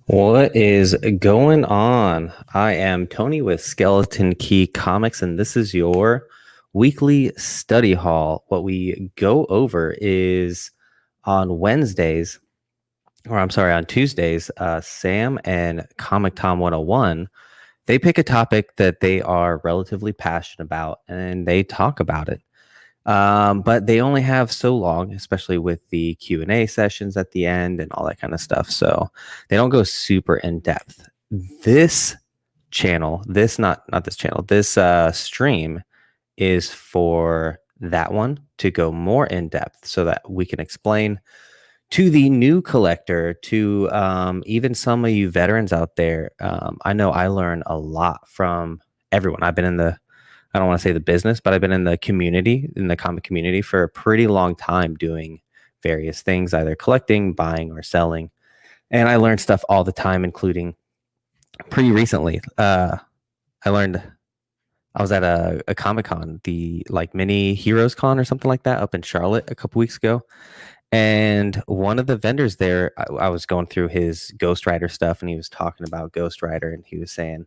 What is going on? I am Tony with Skeleton Key Comics, and this is your weekly study hall. What we go over is on Wednesdays, or I'm sorry, on Tuesdays, Sam and Comic Tom 101, they pick a topic that they are relatively passionate about and they talk about it. But they only have so long, especially with the Q&A sessions at the end and all that kind of stuff. So they don't go super in depth. This channel, this not this channel, this stream is for that one to go more in depth so that we can explain to the new collector, to even some of you veterans out there. I know I learn a lot from everyone. I've been in the I don't want to say the business, but I've been in the community, in the comic community for a pretty long time doing various things, either collecting, buying, or selling. And I learned stuff all the time, including pretty recently. I learned I was at a Comic Con, the like mini Heroes Con or something like that up in Charlotte a couple weeks ago. And one of the vendors there, I was going through his Ghost Rider stuff and he was talking about Ghost Rider and he was saying,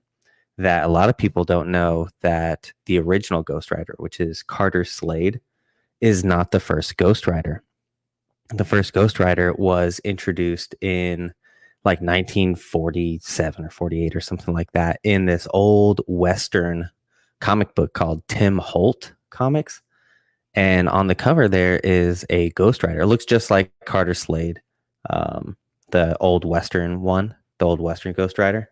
that a lot of people don't know that the original Ghost Rider, which is Carter Slade, is not the first Ghost Rider. The first Ghost Rider was introduced in like 1947 or 48 or something like that in this old Western comic book called Tim Holt Comics. And on the cover, there is a Ghost Rider. It looks just like Carter Slade, the old Western one, the old Western Ghost Rider.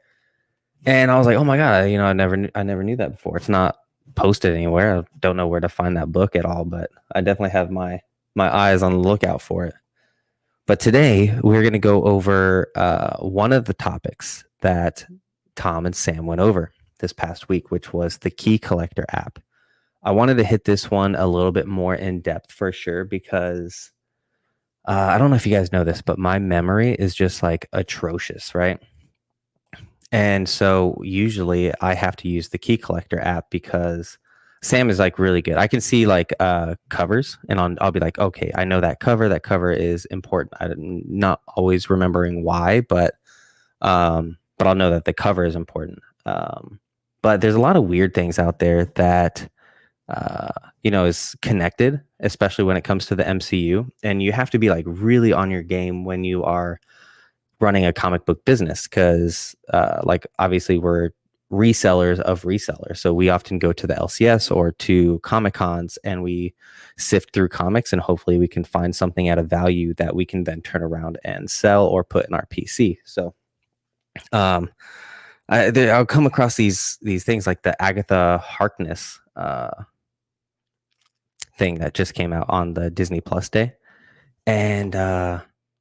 And I was like, "Oh my god!" I never knew that before. It's not posted anywhere. I don't know where to find that book at all, but I definitely have my eyes on the lookout for it. But today we're going to go over one of the topics that Tom and Sam went over this past week, which was the Key Collector app. I wanted to hit this one a little bit more in depth for sure because I don't know if you guys know this, but my memory is just like atrocious, right? And so usually I have to use the Key Collector app because Sam is like really good. I can see like covers and I'll be like, okay, I know that cover. That cover is important. I'm not always remembering why, but I'll know that the cover is important. But there's a lot of weird things out there that is connected, especially when it comes to the MCU. And you have to be like really on your game when you are running a comic book business because like obviously we're resellers of resellers, so we often go to the LCS or to Comic Cons and we sift through comics and hopefully we can find something at a value that we can then turn around and sell or put in our PC. So I'll come across these things like the Agatha Harkness thing that just came out on the Disney Plus day, and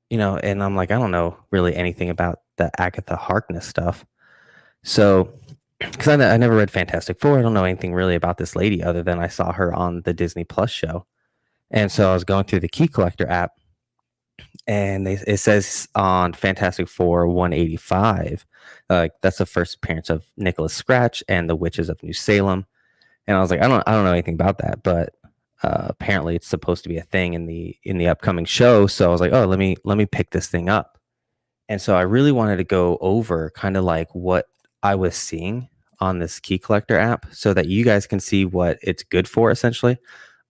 and I'm like, I don't know really anything about the Agatha Harkness stuff. So, because I never read Fantastic Four, I don't know anything really about this lady other than I saw her on the Disney Plus show. And so I was going through the Key Collector app, and it says on Fantastic Four 185, that's the first appearance of Nicholas Scratch and the Witches of New Salem. And I was like, I don't know anything about that, but apparently it's supposed to be a thing in the upcoming show. So I was like, oh, let me pick this thing up. And so I really wanted to go over kind of like what I was seeing on this Key Collector app so that you guys can see what it's good for essentially.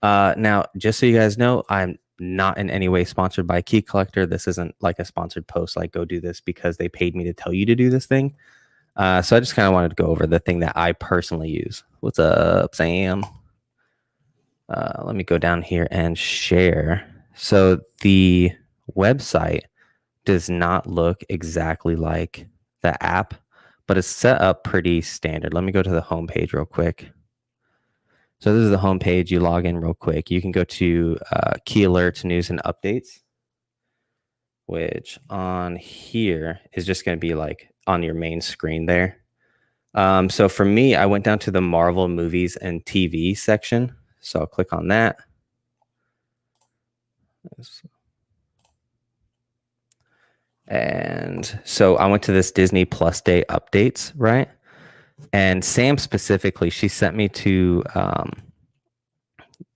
Now, just so you guys know, I'm not in any way sponsored by Key Collector. This isn't like a sponsored post, like go do this because they paid me to tell you to do this thing. So I just kind of wanted to go over the thing that I personally use. What's up, Sam? Let me go down here and share. So the website does not look exactly like the app, but it's set up pretty standard. Let me go to the homepage real quick. So this is the homepage. You log in real quick. You can go to Key Alerts, News, and Updates, which on here is just going to be like on your main screen there. So for me, I went down to the Marvel movies and TV section. So I'll click on that. And so I went to this Disney Plus Day updates, right? And Sam specifically, she sent me to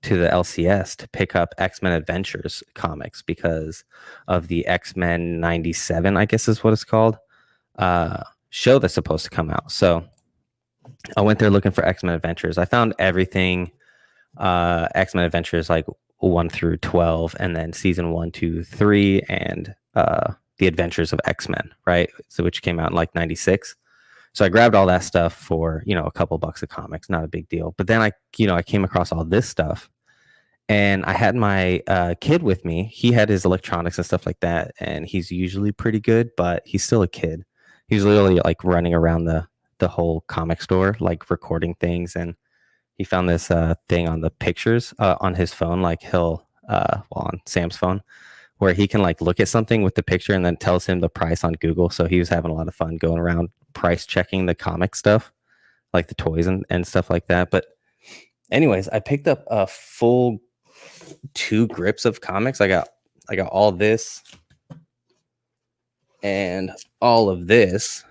the LCS to pick up X-Men Adventures comics because of the X-Men 97, I guess is what it's called. show that's supposed to come out. So I went there looking for X-Men Adventures. I found everything X-Men Adventures like 1 through 12, and then season 1, 2, 3, and the Adventures of X-Men, right? So which came out in like 96. So I grabbed all that stuff for, a couple bucks of comics, not a big deal. But then I came across all this stuff, and I had my kid with me. He had his electronics and stuff like that, and he's usually pretty good, but he's still a kid. He's literally like running around the whole comic store, like recording things. And he found this thing on the pictures on his phone, like on Sam's phone, where he can like look at something with the picture and then tells him the price on Google. So he was having a lot of fun going around price checking the comic stuff, like the toys and stuff like that. But anyways, I picked up a full 2 grips of comics. I got all this and all of this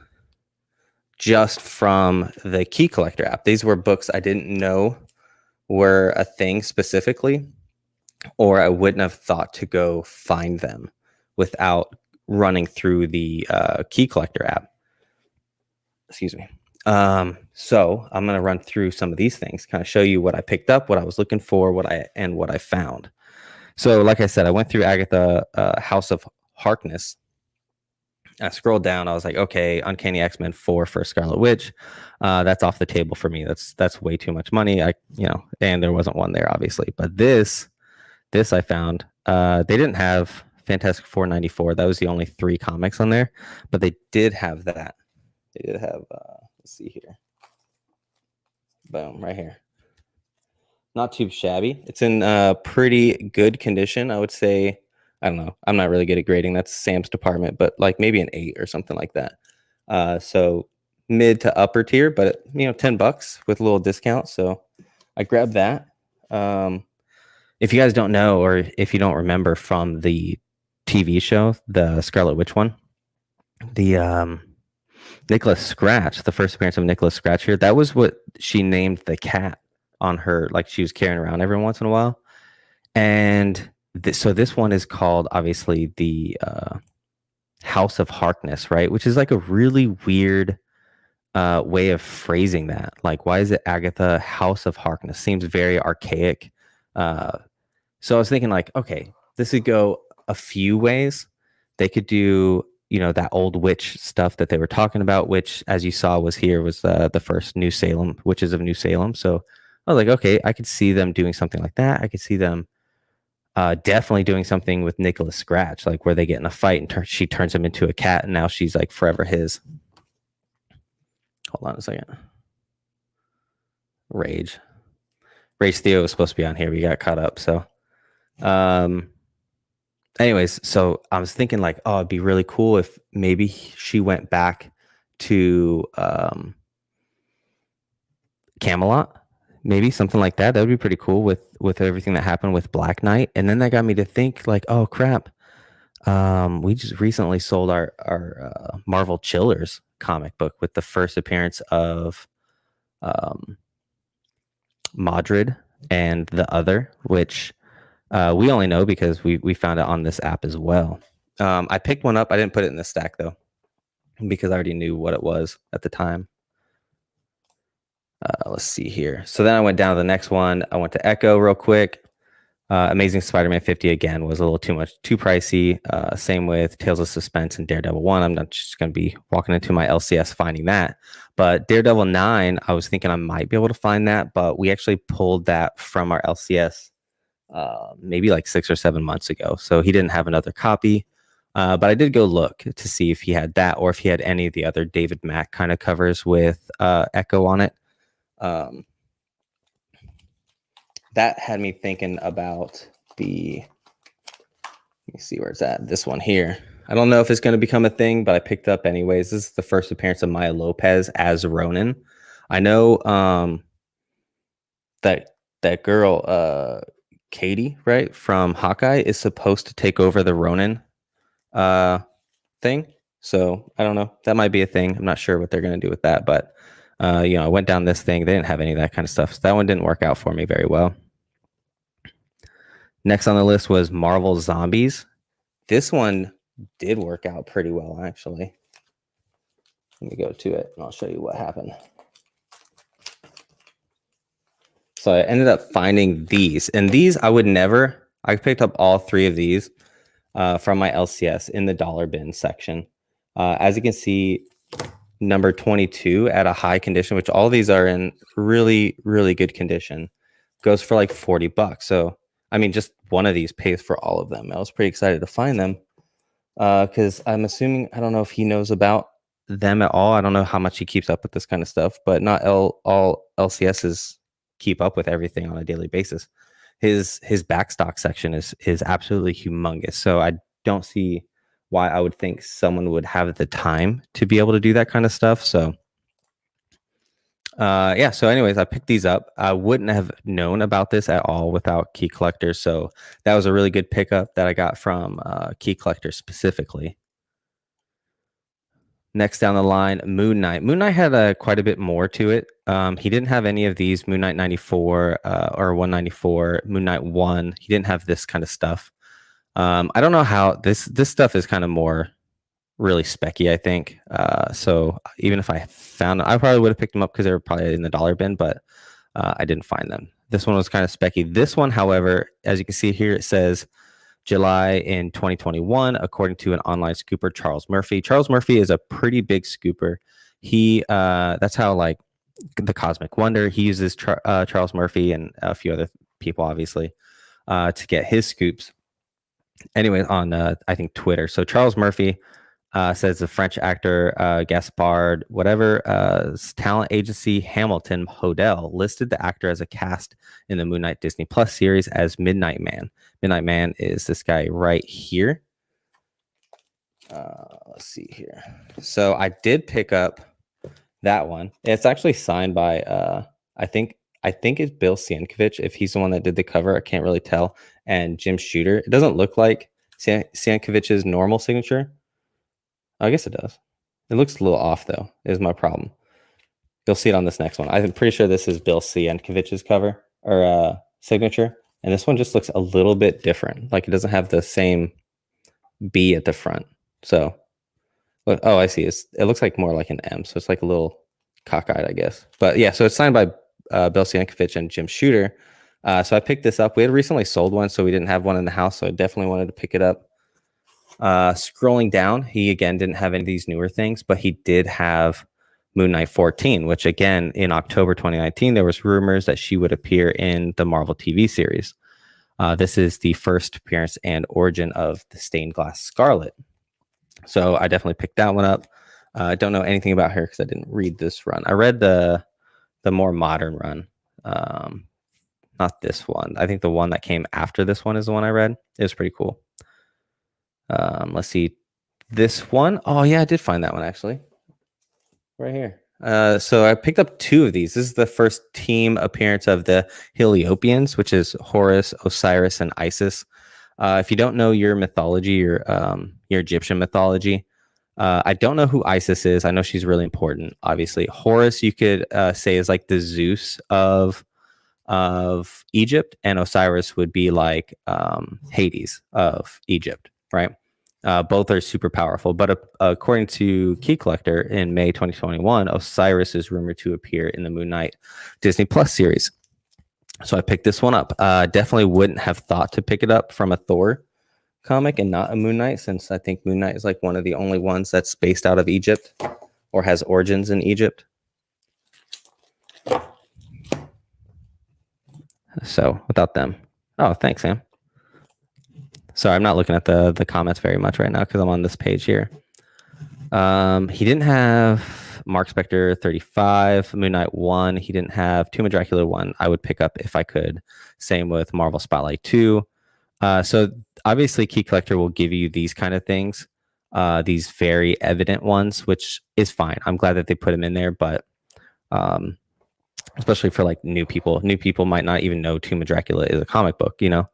just from the Key Collector app. These were books I didn't know were a thing specifically, or I wouldn't have thought to go find them without running through the Key Collector app. Excuse me. So I'm going to run through some of these things, kind of show you what I picked up, what I was looking for, what I found. So like I said, I went through Agatha House of Harkness. I scrolled down. I was like, okay, Uncanny X-Men 4 for Scarlet Witch. That's off the table for me. That's way too much money. And there wasn't one there, obviously. But this I found. They didn't have Fantastic Four 94. That was the only 3 comics on there. But they did have that. They did have, let's see here. Boom, right here. Not too shabby. It's in pretty good condition, I would say. I don't know. I'm not really good at grading. That's Sam's department, but like maybe an 8 or something like that. So mid to upper tier, but $10 with a little discount. So I grabbed that. If you guys don't know, or if you don't remember from the TV show, the Scarlet Witch one, the Nicholas Scratch, the first appearance of Nicholas Scratch here, that was what she named the cat on her, like she was carrying around every once in a while. And so this one is called, obviously, the House of Harkness, right? Which is like a really weird way of phrasing that. Like, why is it Agatha House of Harkness? Seems very archaic. So I was thinking like, okay, this could go a few ways. They could do, that old witch stuff that they were talking about, which, as you saw, was the first New Salem, Witches of New Salem. So I was like, okay, I could see them doing something like that. I could see them definitely doing something with Nicholas Scratch, like where they get in a fight and she turns him into a cat, and now she's like forever his. Hold on a second. Rage Theo was supposed to be on here. We got caught up. So, anyways, so I was thinking like, oh, it'd be really cool if maybe she went back to Camelot. Maybe something like that. That would be pretty cool with everything that happened with Black Knight. And then that got me to think like, oh crap, we just recently sold our Marvel Chillers comic book with the first appearance of Madrid and the Other, which we only know because we found it on this app as well. I picked one up. I didn't put it in the stack though, because I already knew what it was at the time. Let's see here. So then I went down to the next one. I went to Echo real quick. Amazing Spider-Man 50 again was a little too pricey. Same with Tales of Suspense and Daredevil 1. I'm not just going to be walking into my LCS finding that. But Daredevil 9, I was thinking I might be able to find that, but we actually pulled that from our LCS maybe like 6 or 7 months ago. So he didn't have another copy. But I did go look to see if he had that, or if he had any of the other David Mack kind of covers with Echo on it. That had me thinking about let me see where it's at. This one here. I don't know if it's going to become a thing, but I picked up anyways. This is the first appearance of Maya Lopez as Ronin. I know that girl, Katie, right, from Hawkeye, is supposed to take over the Ronin thing. So I don't know. That might be a thing. I'm not sure what they're going to do with that, but I went down this thing. They didn't have any of that kind of stuff. So that one didn't work out for me very well. Next on the list was Marvel Zombies. This one did work out pretty well, actually. Let me go to it and I'll show you what happened. So I ended up finding these, and these I picked up all 3 of these from my LCS in the dollar bin section. As you can see, number 22 at a high condition, which all these are in really, really good condition, goes for like $40. So, I mean, just one of these pays for all of them. I was pretty excited to find them because I'm assuming, I don't know if he knows about them at all. I don't know how much he keeps up with this kind of stuff, but not all LCSs keep up with everything on a daily basis. His backstock section is absolutely humongous. So I don't see why I would think someone would have the time to be able to do that kind of stuff. So yeah, so anyways, I picked these up. I wouldn't have known about this at all without Key Collector. So that was a really good pickup that I got from Key Collector specifically. Next down the line, Moon Knight. Moon Knight had quite a bit more to it. He didn't have any of these Moon Knight 94 or 194, Moon Knight 1. He didn't have this kind of stuff. I don't know how this stuff is kind of more really specky, I think. So even if I found them, I probably would have picked them up because they were probably in the dollar bin, but I didn't find them. This one was kind of specky. This one, however, as you can see here, it says July in 2021, according to an online scooper, Charles Murphy. Charles Murphy is a pretty big scooper. He that's how, like, the Cosmic Wonder, he uses Charles Murphy and a few other people, obviously, to get his scoops. Anyway, on I think Twitter. So Charles Murphy says the French actor Gaspard, talent agency Hamilton Hodel listed the actor as a cast in the Moon Knight Disney Plus series as Midnight Man. Midnight Man is this guy right here. Let's see here. So I did pick up that one. It's actually signed by I think it's Bill Sienkiewicz, if he's the one that did the cover. I can't really tell. And Jim Shooter. It doesn't look like Sienkiewicz's normal signature. I guess it does. It looks a little off, though, is my problem. You'll see it on this next one. I'm pretty sure this is Bill Sienkiewicz's cover or signature. And this one just looks a little bit different. Like, it doesn't have the same B at the front. So, oh, I see. It looks like more like an M. So it's like a little cockeyed, I guess. But yeah, so it's signed by Bill Sienkiewicz and Jim Shooter. So I picked this up. We had recently sold one, so we didn't have one in the house. So I definitely wanted to pick it up. Scrolling down, he again didn't have any of these newer things, but he did have Moon Knight 14, which again in October 2019 there was rumors that she would appear in the Marvel TV series. This is the first appearance and origin of the Stained Glass Scarlet. So I definitely picked that one up. I don't know anything about her because I didn't read this run. I read the more modern run, not this one. I think the one that came after this one is the one I read. It was pretty cool. Let's see this one. Oh yeah, I did find that one actually right here. So I picked up 2 of these. This is the first team appearance of the Heliopians, which is Horus, Osiris, and Isis. If you don't know your mythology, your Egyptian mythology, I don't know who Isis is. I know she's really important. Obviously, Horus you could say is like the Zeus of Egypt, and Osiris would be like Hades of Egypt, right? Both are super powerful, but according to Key Collector in May 2021, Osiris is rumored to appear in the Moon Knight Disney Plus series. So I picked this one up. Definitely wouldn't have thought to pick it up from a Thor comic and not a Moon Knight, since I think Moon Knight is like one of the only ones that's based out of Egypt or has origins in Egypt. So without them. Oh, thanks, Sam. Sorry, I'm not looking at the comments very much right now because I'm on this page here. He didn't have Mark Spector 35, Moon Knight 1. He didn't have Tomb of Dracula 1. I would pick up if I could. Same with Marvel Spotlight 2. So obviously Key Collector will give you these kind of things, these very evident ones, which is fine. I'm glad that they put them in there, but especially for like new people. New people might not even know Tomb of Dracula is a comic book, you know?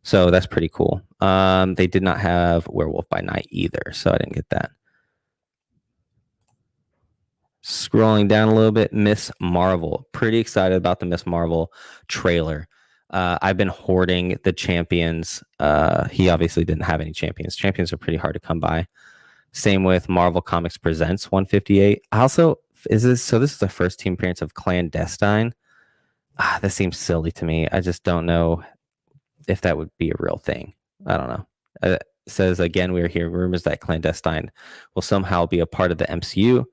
So that's pretty cool. They did not have Werewolf by Night either, so I didn't get that. Scrolling down a little bit, Miss Marvel. Pretty excited about the Miss Marvel trailer. I've been hoarding the champions. He obviously didn't have any champions. Champions are pretty hard to come by. Same with Marvel Comics Presents 158. Also, this is the first team appearance of Clandestine. This seems silly to me. I just don't know if that would be a real thing. I don't know. It says again, we are hearing rumors that Clandestine will somehow be a part of the MCU,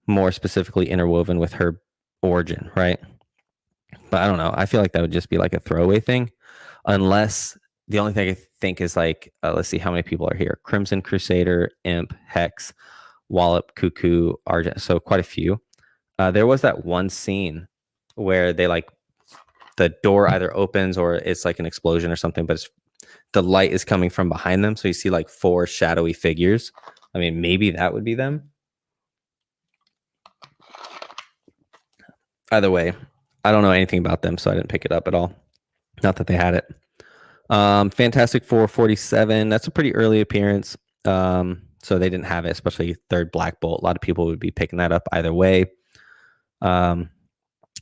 more specifically interwoven with her origin, right? But I don't know. I feel like that would just be like a throwaway thing, unless the only thing I think is like, let's see how many people are here: Crimson Crusader, Imp, Hex, Wallop, Cuckoo, Argent. So quite a few. There was that one scene where they like the door either opens or it's like an explosion or something, but the light is coming from behind them. So you see like 4 shadowy figures. I mean, maybe that would be them. Either way, I don't know anything about them, so I didn't pick it up at all. Not that they had it. Fantastic Four 47. That's a pretty early appearance. So they didn't have it, especially third Black Bolt. A lot of people would be picking that up either way.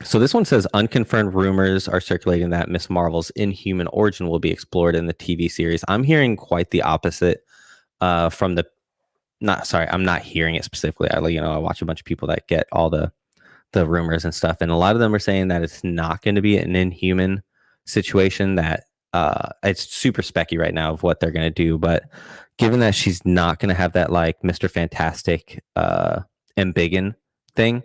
So this one says unconfirmed rumors are circulating that Miss Marvel's Inhuman origin will be explored in the TV series. I'm hearing quite the opposite from the I'm not hearing it specifically. I watch a bunch of people that get all the rumors and stuff, and a lot of them are saying that it's not going to be an Inhuman situation, that it's super specky right now of what they're going to do, but given that she's not going to have that like Mr. Fantastic embiggen thing,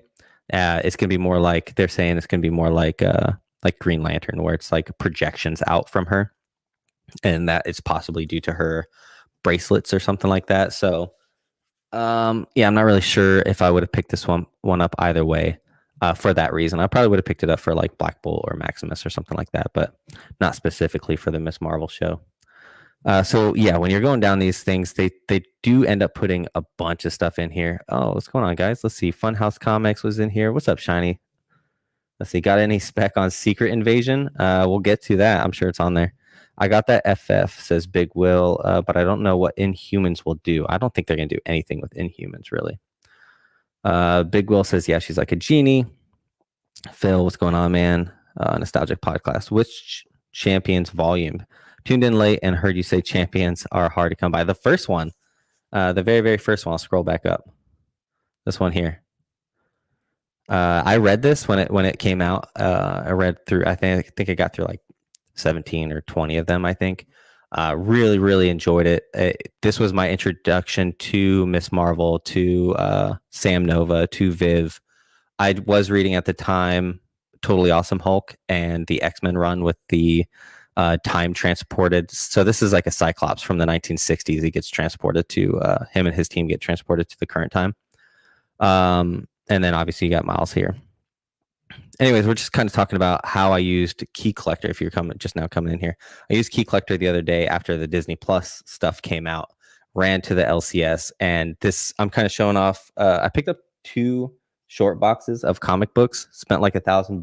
it's going to be more like, they're saying it's going to be more like Green Lantern, where it's like projections out from her, and that it's possibly due to her bracelets or something like that. So I'm not really sure if I would have picked this one up either way. For that reason, I probably would have picked it up for like Black Bolt or Maximus or something like that, but not specifically for the Miss Marvel show. So yeah, when you're going down these things, they do end up putting a bunch of stuff in here. Oh, what's going on, guys? Let's see. Funhouse Comics was in here. What's up, Shiny? Let's see. Got any spec on Secret Invasion? We'll get to that. I'm sure it's on there. I got that FF, says Big Will, but I don't know what Inhumans will do. I don't think they're going to do anything with Inhumans, really. Big Will says, yeah, she's like a genie. Phil, what's going on, man? Nostalgic podcast. Which Champions volume? Tuned in late and heard you say Champions are hard to come by. The first one, the very, very first one. I'll scroll back up. This one here. I read this when it came out. I read through. I think I got through like 17 or 20 of them. I think. Really, really enjoyed it. This was my introduction to Miss Marvel, to Sam Nova, to Viv. I was reading at the time Totally Awesome Hulk and the X-Men run with the time transported. So this is like a Cyclops from the 1960s. He gets transported to him and his team get transported to the current time. And then obviously you got Miles here. Anyways, we're just kind of talking about how I used Key Collector. If you're just now coming in here, I used Key Collector the other day after the Disney Plus stuff came out, ran to the LCS, and this, I'm kind of showing off. I picked up 2 short boxes of comic books, spent like $1,000.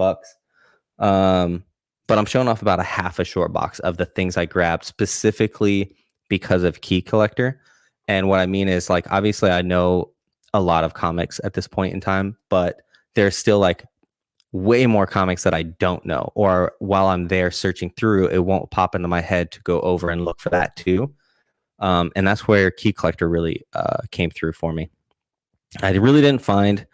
But I'm showing off about a half a short box of the things I grabbed specifically because of Key Collector. And what I mean is, like, obviously I know a lot of comics at this point in time, but there's still like way more comics that I don't know, or while I'm there searching through, it won't pop into my head to go over and look for that too. And that's where Key Collector really came through for me. I really didn't find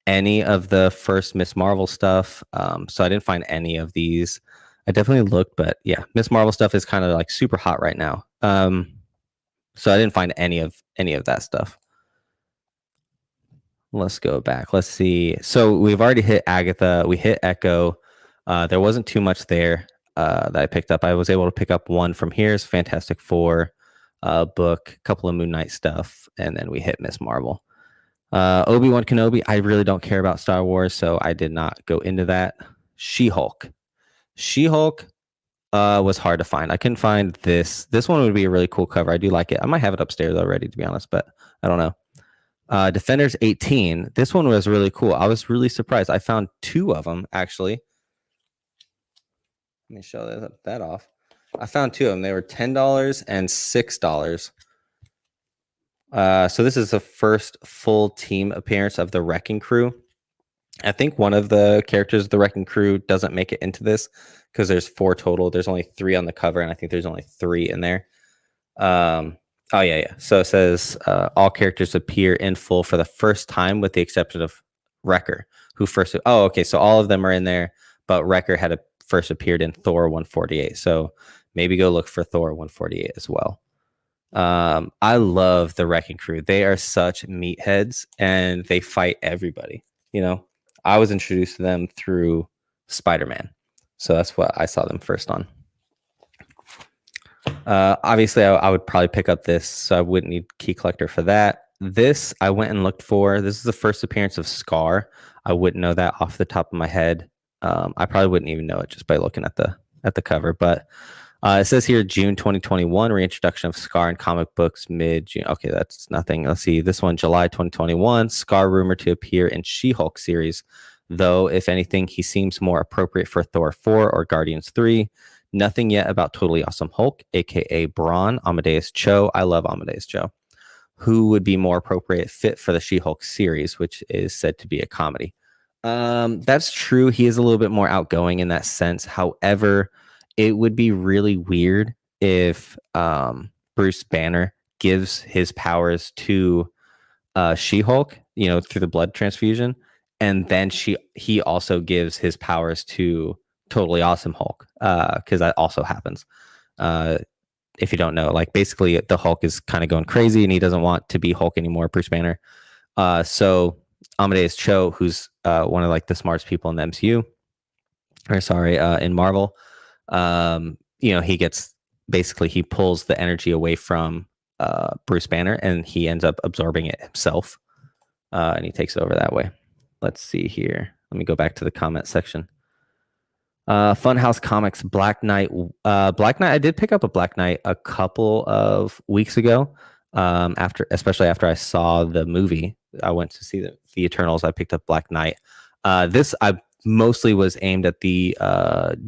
any of the first Miss Marvel stuff, so I didn't find any of these. I definitely looked, but yeah, Miss Marvel stuff is kind of like super hot right now. So I didn't find any of that stuff. Let's go back. Let's see. So we've already hit Agatha. We hit Echo. There wasn't too much there that I picked up. I was able to pick up one from here's Fantastic Four book, a couple of Moon Knight stuff, and then we hit Miss Marvel. Obi-Wan Kenobi, I really don't care about Star Wars, so I did not go into that. She-Hulk. She-Hulk was hard to find. I couldn't find this. This one would be a really cool cover. I do like it. I might have it upstairs already, to be honest, but I don't know. Defenders 18. This one was really cool. I was really surprised. I found 2 of them, actually. Let me show that off. I found 2 of them. They were $10 and $6. So this is the first full team appearance of the Wrecking Crew. I think one of the characters of the Wrecking Crew doesn't make it into this because there's 4 total. There's only 3 on the cover, and I think there's only 3 in there. Oh yeah. So it says all characters appear in full for the first time, with the exception of Wrecker, who first. Oh, okay. So all of them are in there, but Wrecker had first appeared in Thor 148. So maybe go look for Thor 148 as well. I love the Wrecking Crew. They are such meatheads, and they fight everybody. You know, I was introduced to them through Spider-Man, so that's what I saw them first on. Obviously, I would probably pick up this, so I wouldn't need Key Collector for that. This I went and looked for. This is the first appearance of Scar. I wouldn't know that off the top of my head. I probably wouldn't even know it just by looking at the cover. But it says here June 2021 reintroduction of Scar in comic books mid June. Okay, that's nothing. Let's see. This one July 2021. Scar rumored to appear in She-Hulk series, though if anything, he seems more appropriate for Thor 4 or Guardians 3. Nothing yet about Totally Awesome Hulk, aka Braun Amadeus Cho. I love Amadeus Cho. Who would be more appropriate fit for the She-Hulk series, which is said to be a comedy. That's true. He is a little bit more outgoing in that sense. However, it would be really weird if Bruce Banner gives his powers to She-Hulk, through the blood transfusion, and then he also gives his powers to Totally Awesome Hulk, because that also happens. If you don't know, like basically the Hulk is kind of going crazy and he doesn't want to be Hulk anymore, Bruce Banner. So Amadeus Cho, who's one of like the smartest people in the MCU, or sorry, in Marvel, he gets he pulls the energy away from Bruce Banner and he ends up absorbing it himself, and he takes it over that way. Let's see here. Let me go back to the comment section. Funhouse Comics Black Knight. Black Knight. I did pick up a Black Knight a couple of weeks ago. Especially after I saw the movie, I went to see the Eternals. I picked up Black Knight. This I mostly was aimed at the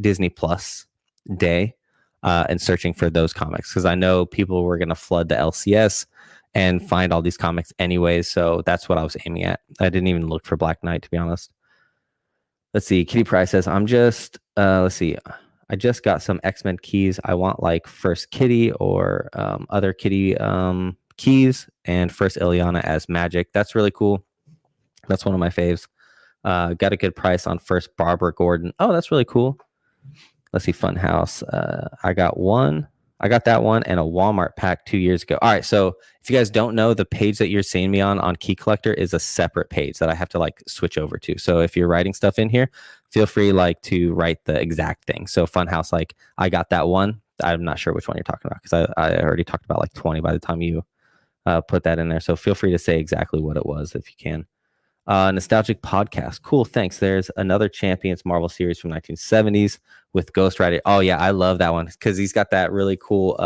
Disney Plus day and searching for those comics, because I know people were going to flood the LCS and find all these comics anyway. So that's what I was aiming at. I didn't even look for Black Knight, to be honest. Let's see. Kitty Price says, I'm just, let's see. I just got some X-Men keys. I want like first Kitty or other Kitty keys, and first Ileana as Magic. That's really cool. That's one of my faves. Got a good price on first Barbara Gordon. Oh, that's really cool. Let's see. Funhouse. I got that one and a Walmart pack 2 years ago. All right. So if you guys don't know, the page that you're seeing me on Key Collector is a separate page that I have to like switch over to. So if you're writing stuff in here, feel free to write the exact thing. So Funhouse, I got that one. I'm not sure which one you're talking about, because I already talked about like 20 by the time you put that in there. So feel free to say exactly what it was if you can. Nostalgic Podcast. Cool. Thanks. There's another Champions Marvel series from 1970s with Ghost Rider. Oh yeah, I love that one because he's got that really cool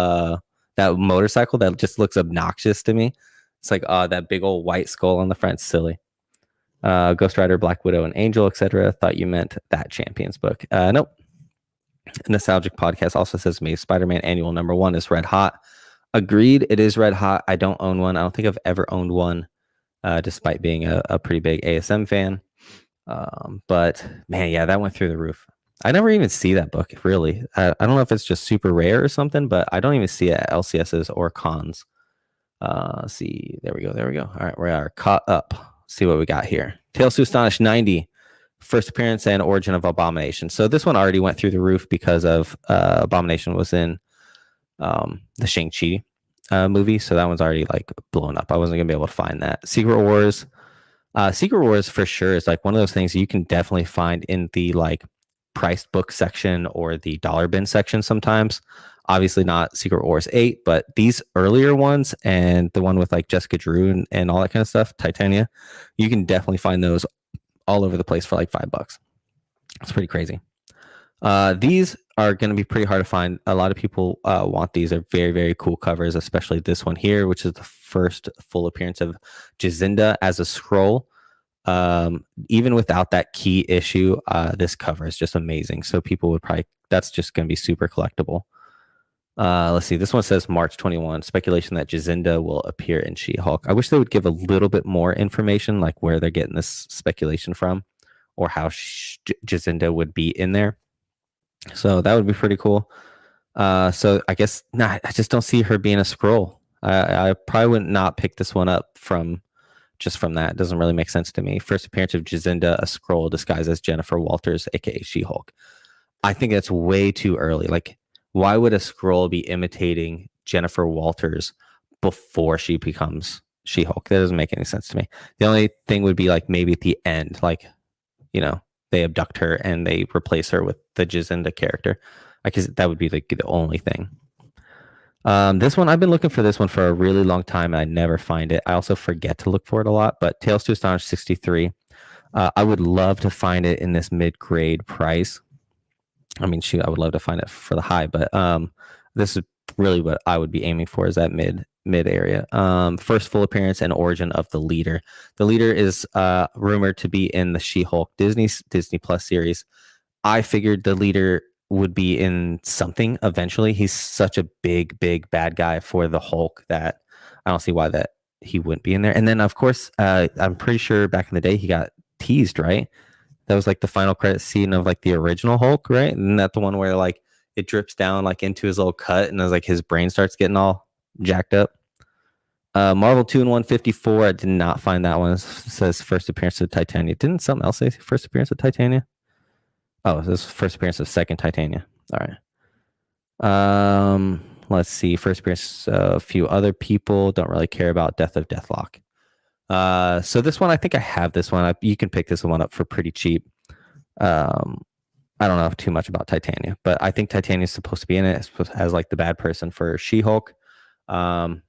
that motorcycle that just looks obnoxious to me. It's like that big old white skull on the front. Silly. Ghost Rider, Black Widow, and Angel, etc. Thought you meant that Champions book. Nope. Nostalgic Podcast also says me Spider-Man Annual #1 is red hot. Agreed. It is red hot. I don't own one. I don't think I've ever owned one. Despite being a pretty big ASM fan. But man, yeah, that went through the roof. I never even see that book, really. I don't know if it's just super rare or something, but I don't even see it at LCSs or cons. See, there we go. All right, we are caught up. See what we got here. Tales to Astonish 90, first appearance and origin of Abomination. So this one already went through the roof because of Abomination was in the Shang-Chi movie, so that one's already like blown up. I wasn't gonna be able to find that. Secret Wars for sure is like one of those things you can definitely find in the like priced book section or the dollar bin section sometimes. Obviously not Secret Wars 8, but these earlier ones and the one with like Jessica Drew and all that kind of stuff, Titania, you can definitely find those all over the place for like $5. It's pretty crazy. These are going to be pretty hard to find. A lot of people want these. They're very, very cool covers, especially this one here, which is the first full appearance of Jacinda as a Skrull. Even without that key issue, this cover is just amazing. So people would that's just going to be super collectible. Let's see. This one says March 21. Speculation that Jacinda will appear in She-Hulk. I wish they would give a little bit more information, like where they're getting this speculation from, or how Jacinda would be in there. So that would be pretty cool. So I guess I just don't see her being a Skrull. I probably would not pick this one up from that. It doesn't really make sense to me. First appearance of Jacinda, a scroll disguised as Jennifer Walters, aka She-Hulk. I think that's way too early. Like, why would a scroll be imitating Jennifer Walters before she becomes She-Hulk? That doesn't make any sense to me. The only thing would be like maybe at the end, like, they abduct her and they replace her with the Jacinda character. I guess that would be like the only thing. This one, I've been looking for this one for a really long time. And I never find it. I also forget to look for it a lot. But Tales to Astonish 63. I would love to find it in this mid-grade price. I mean, shoot, I would love to find it for the high, but this is really what I would be aiming for, is that mid area. First full appearance and origin of the leader. The leader is rumored to be in the She-Hulk Disney Plus series. I figured the leader would be in something eventually. He's such a big bad guy for the Hulk that I don't see why that he wouldn't be in there. And then of course, I'm pretty sure back in the day he got teased, right? That was like the final credit scene of like the original Hulk, right? And that the one where like it drips down like into his little cut and there's like his brain starts getting all jacked up. Marvel 2-in-154. I did not find that one. It says first appearance of Titania. Didn't something else say first appearance of Titania? Oh, this is first appearance of second Titania. All right. Let's see. First appearance of a few other people. Don't really care about Death of Deathlock. So this one, I think I have this one. You can pick this one up for pretty cheap. I don't know too much about Titania, but I think Titania is supposed to be in it as like the bad person for She-Hulk. I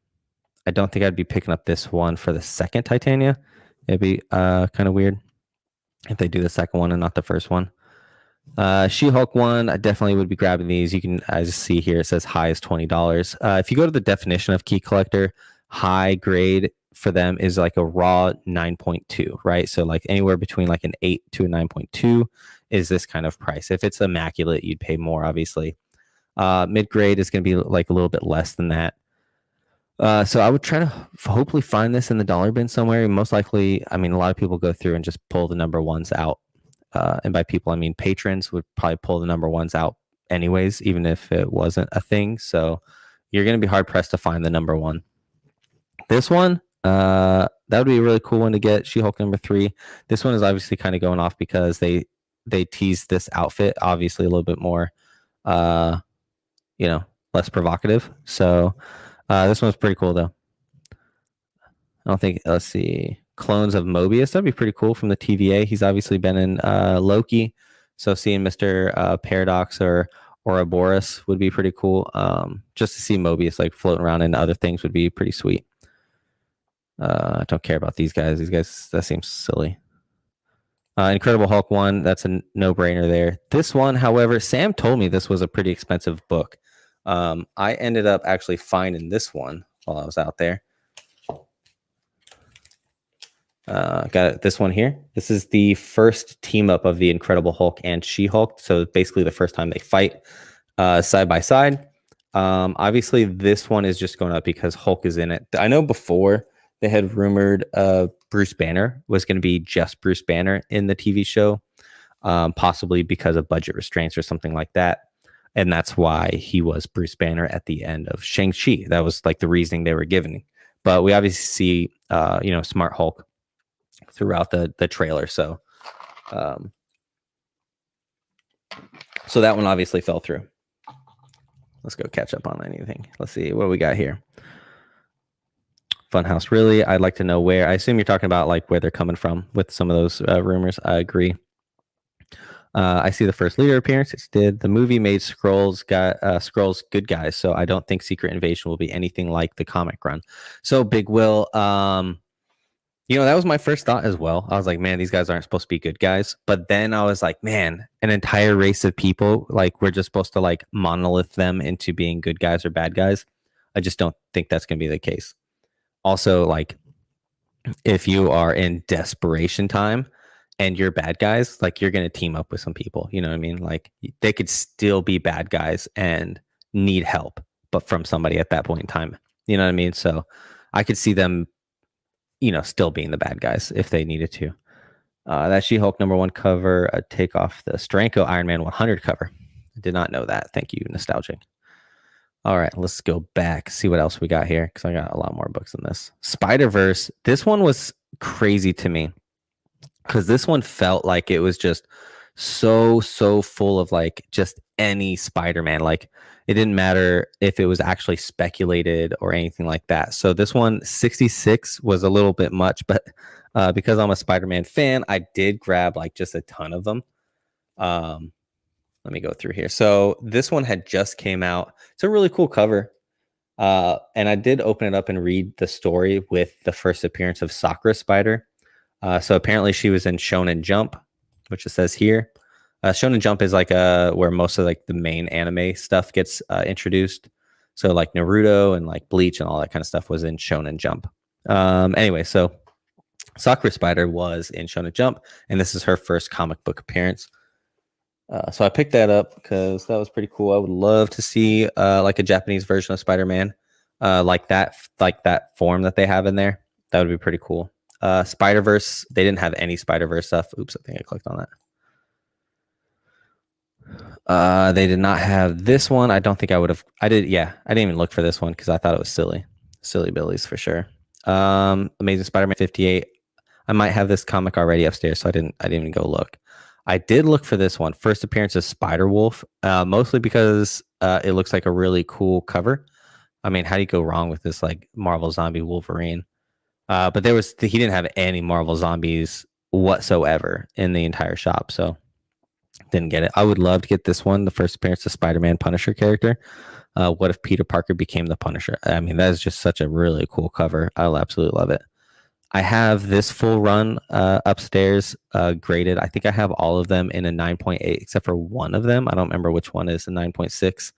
don't think I'd be picking up this one for the second Titania. It'd be kind of weird if they do the second one and not the first one. She-Hulk one, I definitely would be grabbing these. You can, as see here, it says high is $20. If you go to the definition of key collector, high grade for them is like a raw 9.2, right? So like anywhere between like an 8 to a 9.2 is this kind of price. If it's immaculate, you'd pay more, obviously. Mid grade is going to be like a little bit less than that. So I would try to hopefully find this in the dollar bin somewhere. Most likely, I mean, a lot of people go through and just pull the number ones out. And by people, I mean patrons would probably pull the number ones out anyways, even if it wasn't a thing. So you're going to be hard pressed to find the number one. This one, that would be a really cool one to get. She-Hulk number 3. This one is obviously kind of going off because they teased this outfit, obviously a little bit more, less provocative. So this one's pretty cool though. I don't think, let's see, clones of Mobius. That'd be pretty cool from the TVA. He's obviously been in Loki. So seeing Mr. Paradox or Ouroboros would be pretty cool. Just to see Mobius like floating around in other things would be pretty sweet. I don't care about these guys. These guys, that seems silly. Incredible Hulk 1, that's a no-brainer there. This one, however, Sam told me this was a pretty expensive book. I ended up actually finding this one while I was out there. Got this one here. This is the first team up of the Incredible Hulk and She-Hulk. So basically the first time they fight side by side. Obviously, this one is just going up because Hulk is in it. I know before they had rumored Bruce Banner was going to be just Bruce Banner in the TV show, possibly because of budget restraints or something like that. And that's why he was Bruce Banner at the end of Shang-Chi. That was like the reasoning they were giving. But we obviously see, Smart Hulk throughout the trailer. So that one obviously fell through. Let's go catch up on anything. Let's see what we got here. Funhouse, really? I'd like to know where. I assume you're talking about like where they're coming from with some of those rumors. I agree. I see the first leader appearance. It did. The movie made Skrulls good guys, so I don't think Secret Invasion will be anything like the comic run. So Big Will, that was my first thought as well. I was like, man, these guys aren't supposed to be good guys. But then I was like, man, an entire race of people, like we're just supposed to like monolith them into being good guys or bad guys. I just don't think that's going to be the case. Also, like if you are in desperation time and you're bad guys, like you're going to team up with some people, you know what I mean? Like they could still be bad guys and need help, but from somebody at that point in time, you know what I mean? So I could see them, still being the bad guys if they needed to. That She-Hulk #1 cover, take off the Steranko Iron Man 100 cover. I did not know that. Thank you, Nostalgic. All right, let's go back, see what else we got here, because I got a lot more books than this. Spider-Verse, this one was crazy to me because this one felt like it was just so full of like just any Spider-Man. Like it didn't matter if it was actually speculated or anything like that. So this one, 66, was a little bit much, but because I'm a Spider-Man fan, I did grab like just a ton of them. Let me go through here. So this one had just came out. It's a really cool cover. And I did open it up and read the story with the first appearance of Sakura Spider. So apparently she was in Shonen Jump, which it says here. Shonen Jump is like where most of like the main anime stuff gets introduced. So like Naruto and like Bleach and all that kind of stuff was in Shonen Jump. Anyway, so Sakura Spider was in Shonen Jump, and this is her first comic book appearance. So I picked that up because that was pretty cool. I would love to see like a Japanese version of Spider-Man, like that form that they have in there. That would be pretty cool. Spider-Verse, they didn't have any Spider-Verse stuff. Oops, I think I clicked on that. They did not have this one. I don't think I would have. I did. Yeah, I didn't even look for this one because I thought it was silly Billies for sure. Amazing Spider-Man 58. I might have this comic already upstairs, so I didn't even go look. I did look for this one. First appearance of Spider-Wolf, mostly because it looks like a really cool cover. I mean, how do you go wrong with this like Marvel Zombie Wolverine? But he didn't have any Marvel Zombies whatsoever in the entire shop, so didn't get it. I would love to get this one, the first appearance of Spider-Man Punisher character. What if Peter Parker became the Punisher? I mean, that is just such a really cool cover. I'll absolutely love it. I have this full run upstairs graded. I think I have all of them in a 9.8, except for one of them. I don't remember which one is a 9.6.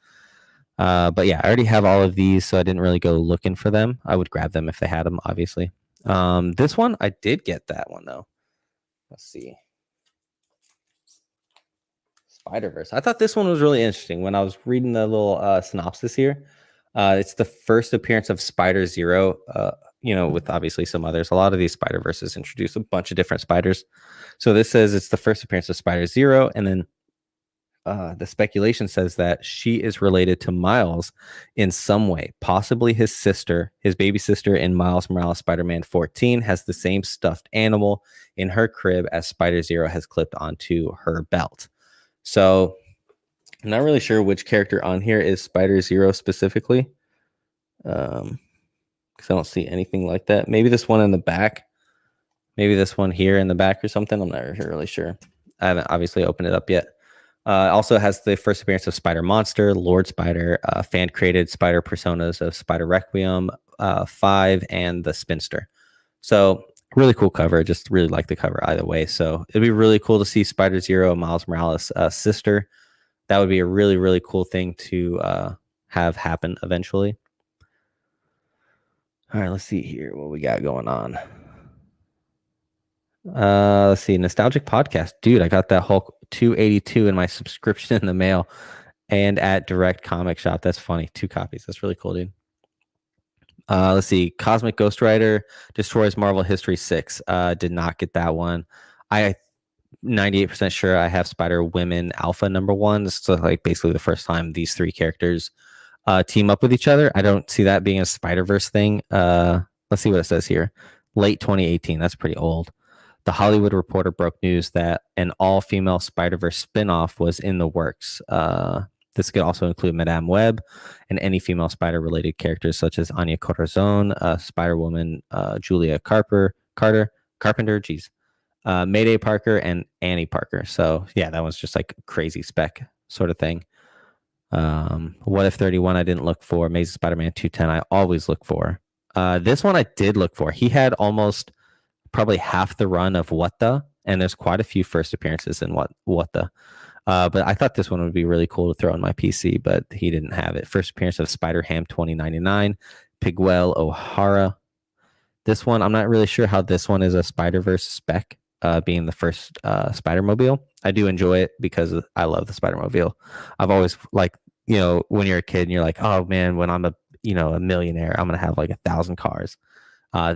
But yeah, I already have all of these, so I didn't really go looking for them. I would grab them if they had them, obviously. This one, I did get that one, though. Let's see. Spider-Verse. I thought this one was really interesting when I was reading the little synopsis here. It's the first appearance of Spider-Zero, with obviously some others. A lot of these Spider-Verses introduce a bunch of different spiders. So this says it's the first appearance of Spider-Zero, and then the speculation says that she is related to Miles in some way, possibly his sister, his baby sister in Miles Morales Spider-Man 14 has the same stuffed animal in her crib as Spider-Zero has clipped onto her belt. So I'm not really sure which character on here is Spider-Zero specifically. Because I don't see anything like that. Maybe this one in the back. Maybe this one here in the back or something. I'm not really sure. I haven't obviously opened it up yet. Also has the first appearance of Spider Monster, Lord Spider, fan-created Spider personas of Spider Requiem 5, and the Spinster. So really cool cover. Just really like the cover either way. So it'd be really cool to see Spider-Zero, Miles Morales' sister. That would be a really, really cool thing to have happen eventually. All right, let's see here what we got going on. Let's see, Nostalgic Podcast. Dude, I got that Hulk 282 in my subscription in the mail and at Direct Comic Shop. That's funny. 2 copies. That's really cool, dude. Let's see. Cosmic Ghost Rider Destroys Marvel History 6. Did not get that one. I 98% sure I have Spider Women Alpha #1. This is like basically the first time these 3 characters team up with each other. I don't see that being a Spider-Verse thing. Let's see what it says here. Late 2018. That's pretty old. The Hollywood Reporter broke news that an all-female Spider-Verse spinoff was in the works. This could also include Madame Web and any female Spider-related characters such as Anya Corazon, Spider-Woman, Julia Carpenter, Mayday Parker, and Annie Parker. So yeah, that was just like crazy spec sort of thing. What If 31 I didn't look for. Amazing Spider-Man 210 I always look for. This one I did look for. He had almost probably half the run of What The, and there's quite a few first appearances in What The. But I thought this one would be really cool to throw in my PC, but he didn't have it. First appearance of Spider-Ham 2099, Piguel O'Hara. This one, I'm not really sure how this one is a Spider-Verse spec, being the first Spider-Mobile. I do enjoy it because I love the Spider-Mobile. I've always when you're a kid and you're like, oh man, when I'm a millionaire, I'm going to have like 1,000 cars.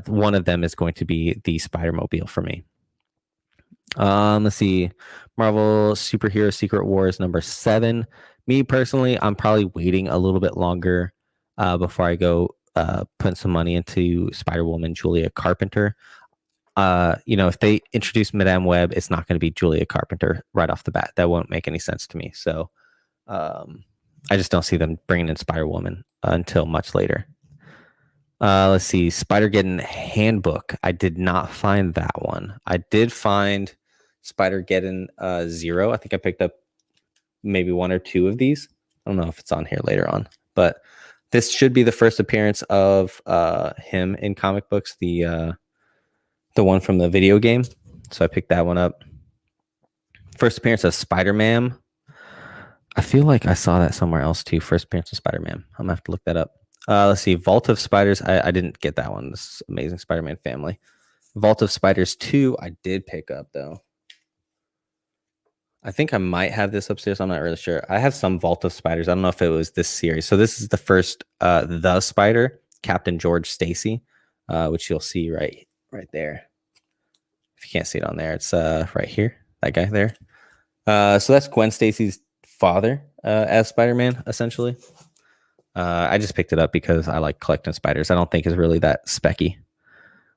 One of them is going to be the Spider-Mobile for me. Let's see. Marvel Superhero Secret Wars #7. Me personally, I'm probably waiting a little bit longer before I go put some money into Spider-Woman Julia Carpenter. If they introduce Madame Web, it's not going to be Julia Carpenter right off the bat. That won't make any sense to me. So I just don't see them bringing in Spider-Woman until much later. Let's see, Spider-Geddon Handbook. I did not find that one. I did find Spider-Geddon Zero. I think I picked up maybe one or two of these. I don't know if it's on here later on, but this should be the first appearance of him in comic books. The one from the video game. So I picked that one up. First appearance of Spider-Man. I feel like I saw that somewhere else too. First appearance of Spider-Man. I'm gonna have to look that up. Let's see. Vault of Spiders. I didn't get that one. This Amazing Spider-Man Family. Vault of Spiders 2. I did pick up though. I think I might have this upstairs. I'm not really sure. I have some Vault of Spiders. I don't know if it was this series. So this is the first The Spider, Captain George Stacy, which you'll see right there. If you can't see it on there, it's right here. That guy there. So that's Gwen Stacy's father as Spider-Man, essentially. I just picked it up because I like collecting spiders. I don't think it's really that specky.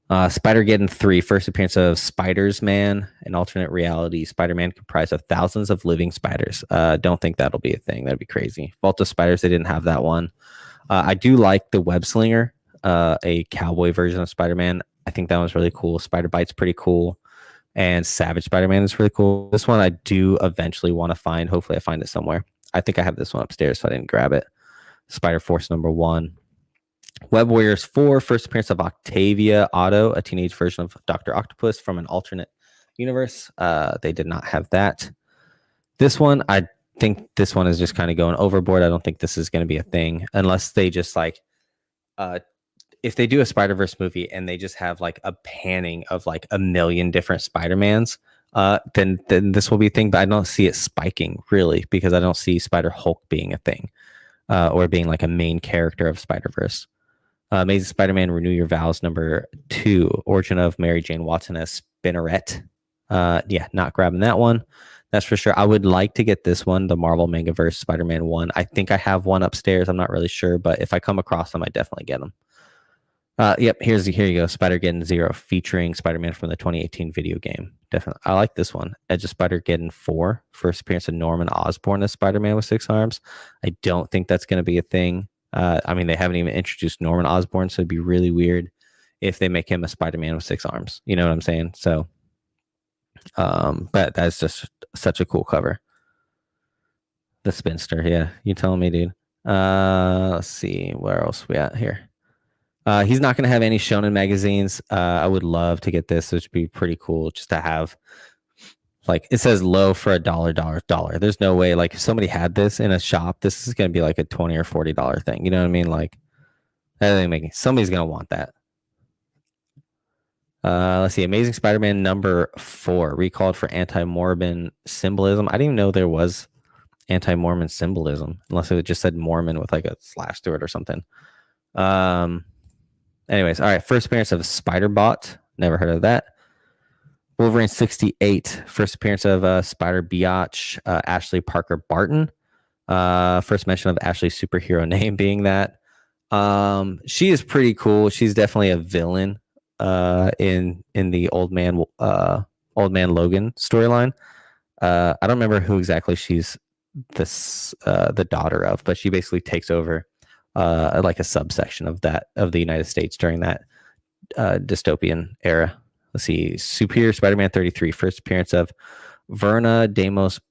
Spider-Geddon 3, first appearance of Spiders-Man, an alternate reality Spider-Man comprised of thousands of living spiders. Don't think that'll be a thing. That'd be crazy. Vault of Spiders, they didn't have that one. I do like the Web Slinger, a cowboy version of Spider-Man. I think that one's really cool. Spider Bite's pretty cool. And Savage Spider-Man is really cool. This one I do eventually want to find. Hopefully I find it somewhere. I think I have this one upstairs, so I didn't grab it. Spider Force #1. Web Warriors 4, first appearance of Octavia Otto, a teenage version of Dr. Octopus from an alternate universe. They did not have that. This one, I think this one is just kind of going overboard. I don't think this is going to be a thing unless they just like, if they do a Spider-Verse movie and they just have like a panning of like a million different Spider-Mans, then this will be a thing. But I don't see it spiking really because I don't see Spider-Hulk being a thing or being like a main character of Spider-Verse. Amazing Spider-Man Renew Your Vows #2, origin of Mary Jane Watson as Spinneret. Yeah, not grabbing that one. That's for sure. I would like to get this one, the Marvel Mangaverse Spider-Man 1. I think I have one upstairs. I'm not really sure, but if I come across them, I definitely get them. Yep, here you go. Spider-Geddon 0 featuring Spider-Man from the 2018 video game. Definitely. I like this one. Edge of Spider-Geddon 4, first appearance of Norman Osborn as Spider-Man with 6 arms. I don't think that's going to be a thing. I mean, they haven't even introduced Norman Osborn, so it'd be really weird if they make him a Spider-Man with 6 arms. You know what I'm saying? So, but that's just such a cool cover. The Spinster, yeah. You telling me, dude? Let's see. Where else we at here? He's not going to have any Shonen magazines. I would love to get this, which would be pretty cool just to have. Like it says low for $1. There's no way. Like if somebody had this in a shop, this is going to be like a $20 or $40 thing. You know what I mean? Like that ain't making. Somebody's going to want that. Let's see. Amazing Spider-Man #4, recalled for anti-Mormon symbolism. I didn't even know there was anti-Mormon symbolism, unless it just said Mormon with like a slash through it or something. Anyways, all right. First appearance of Spider-Bot. Never heard of that. Wolverine 68. First appearance of Spider Biatch, Ashley Parker Barton. First mention of Ashley's superhero name being that. She is pretty cool. She's definitely a villain in the Old Man Logan storyline. I don't remember who exactly she's the daughter of, but she basically takes over like a subsection of the United States during that dystopian era. Let's see. Superior Spider-Man 33, first appearance of Verna, Deimos,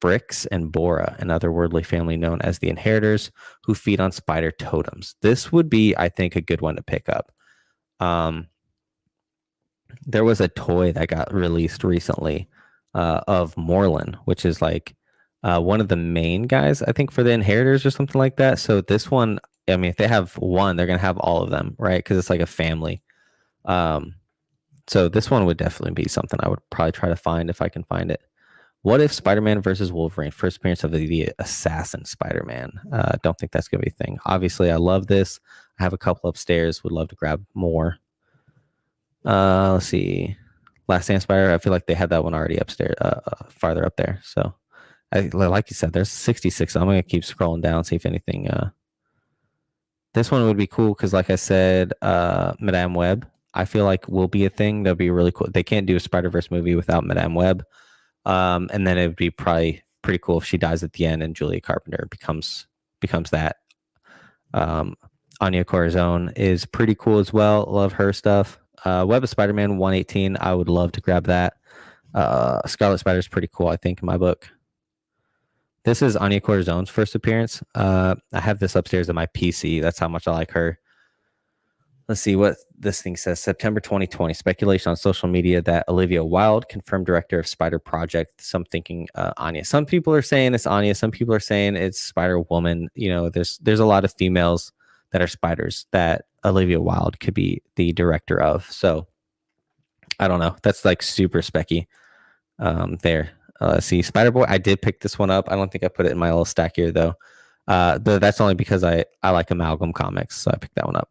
Brix, and Bora, an otherworldly family known as the Inheritors, who feed on spider totems. This would be, I think, a good one to pick up. There was a toy that got released recently of Morlun, which is like one of the main guys, I think, for the Inheritors or something like that. So this one, I mean, if they have one, they're going to have all of them, right? Because it's like a family. So this one would definitely be something I would probably try to find if I can find it. What if Spider-Man versus Wolverine, first appearance of the Assassin Spider-Man? Don't think that's going to be a thing. Obviously, I love this. I have a couple upstairs. Would love to grab more. Let's see. Last Stand Spider. I feel like they had that one already upstairs, farther up there. So like you said, there's 66. I'm gonna keep scrolling down, see if anything. This one would be cool because, like I said, Madame Web, I feel like will be a thing. That'll be really cool. They can't do a Spider-Verse movie without Madame Web. And then it would be probably pretty cool if she dies at the end and Julia Carpenter becomes that. Anya Corazon is pretty cool as well. Love her stuff. Web of Spider-Man 118. I would love to grab that. Scarlet Spider is pretty cool, I think, in my book. This is Anya Corazon's first appearance. I have this upstairs on my PC. That's how much I like her. Let's see what this thing says. September 2020. Speculation on social media that Olivia Wilde, confirmed director of Spider Project. Some thinking Anya. Some people are saying it's Anya. Some people are saying it's Spider Woman. You know, there's a lot of females that are spiders that Olivia Wilde could be the director of. So I don't know. That's like super specky there. See, Spiderboy, I did pick this one up. I don't think I put it in my little stack here, though. That's only because I like Amalgam Comics, so I picked that one up.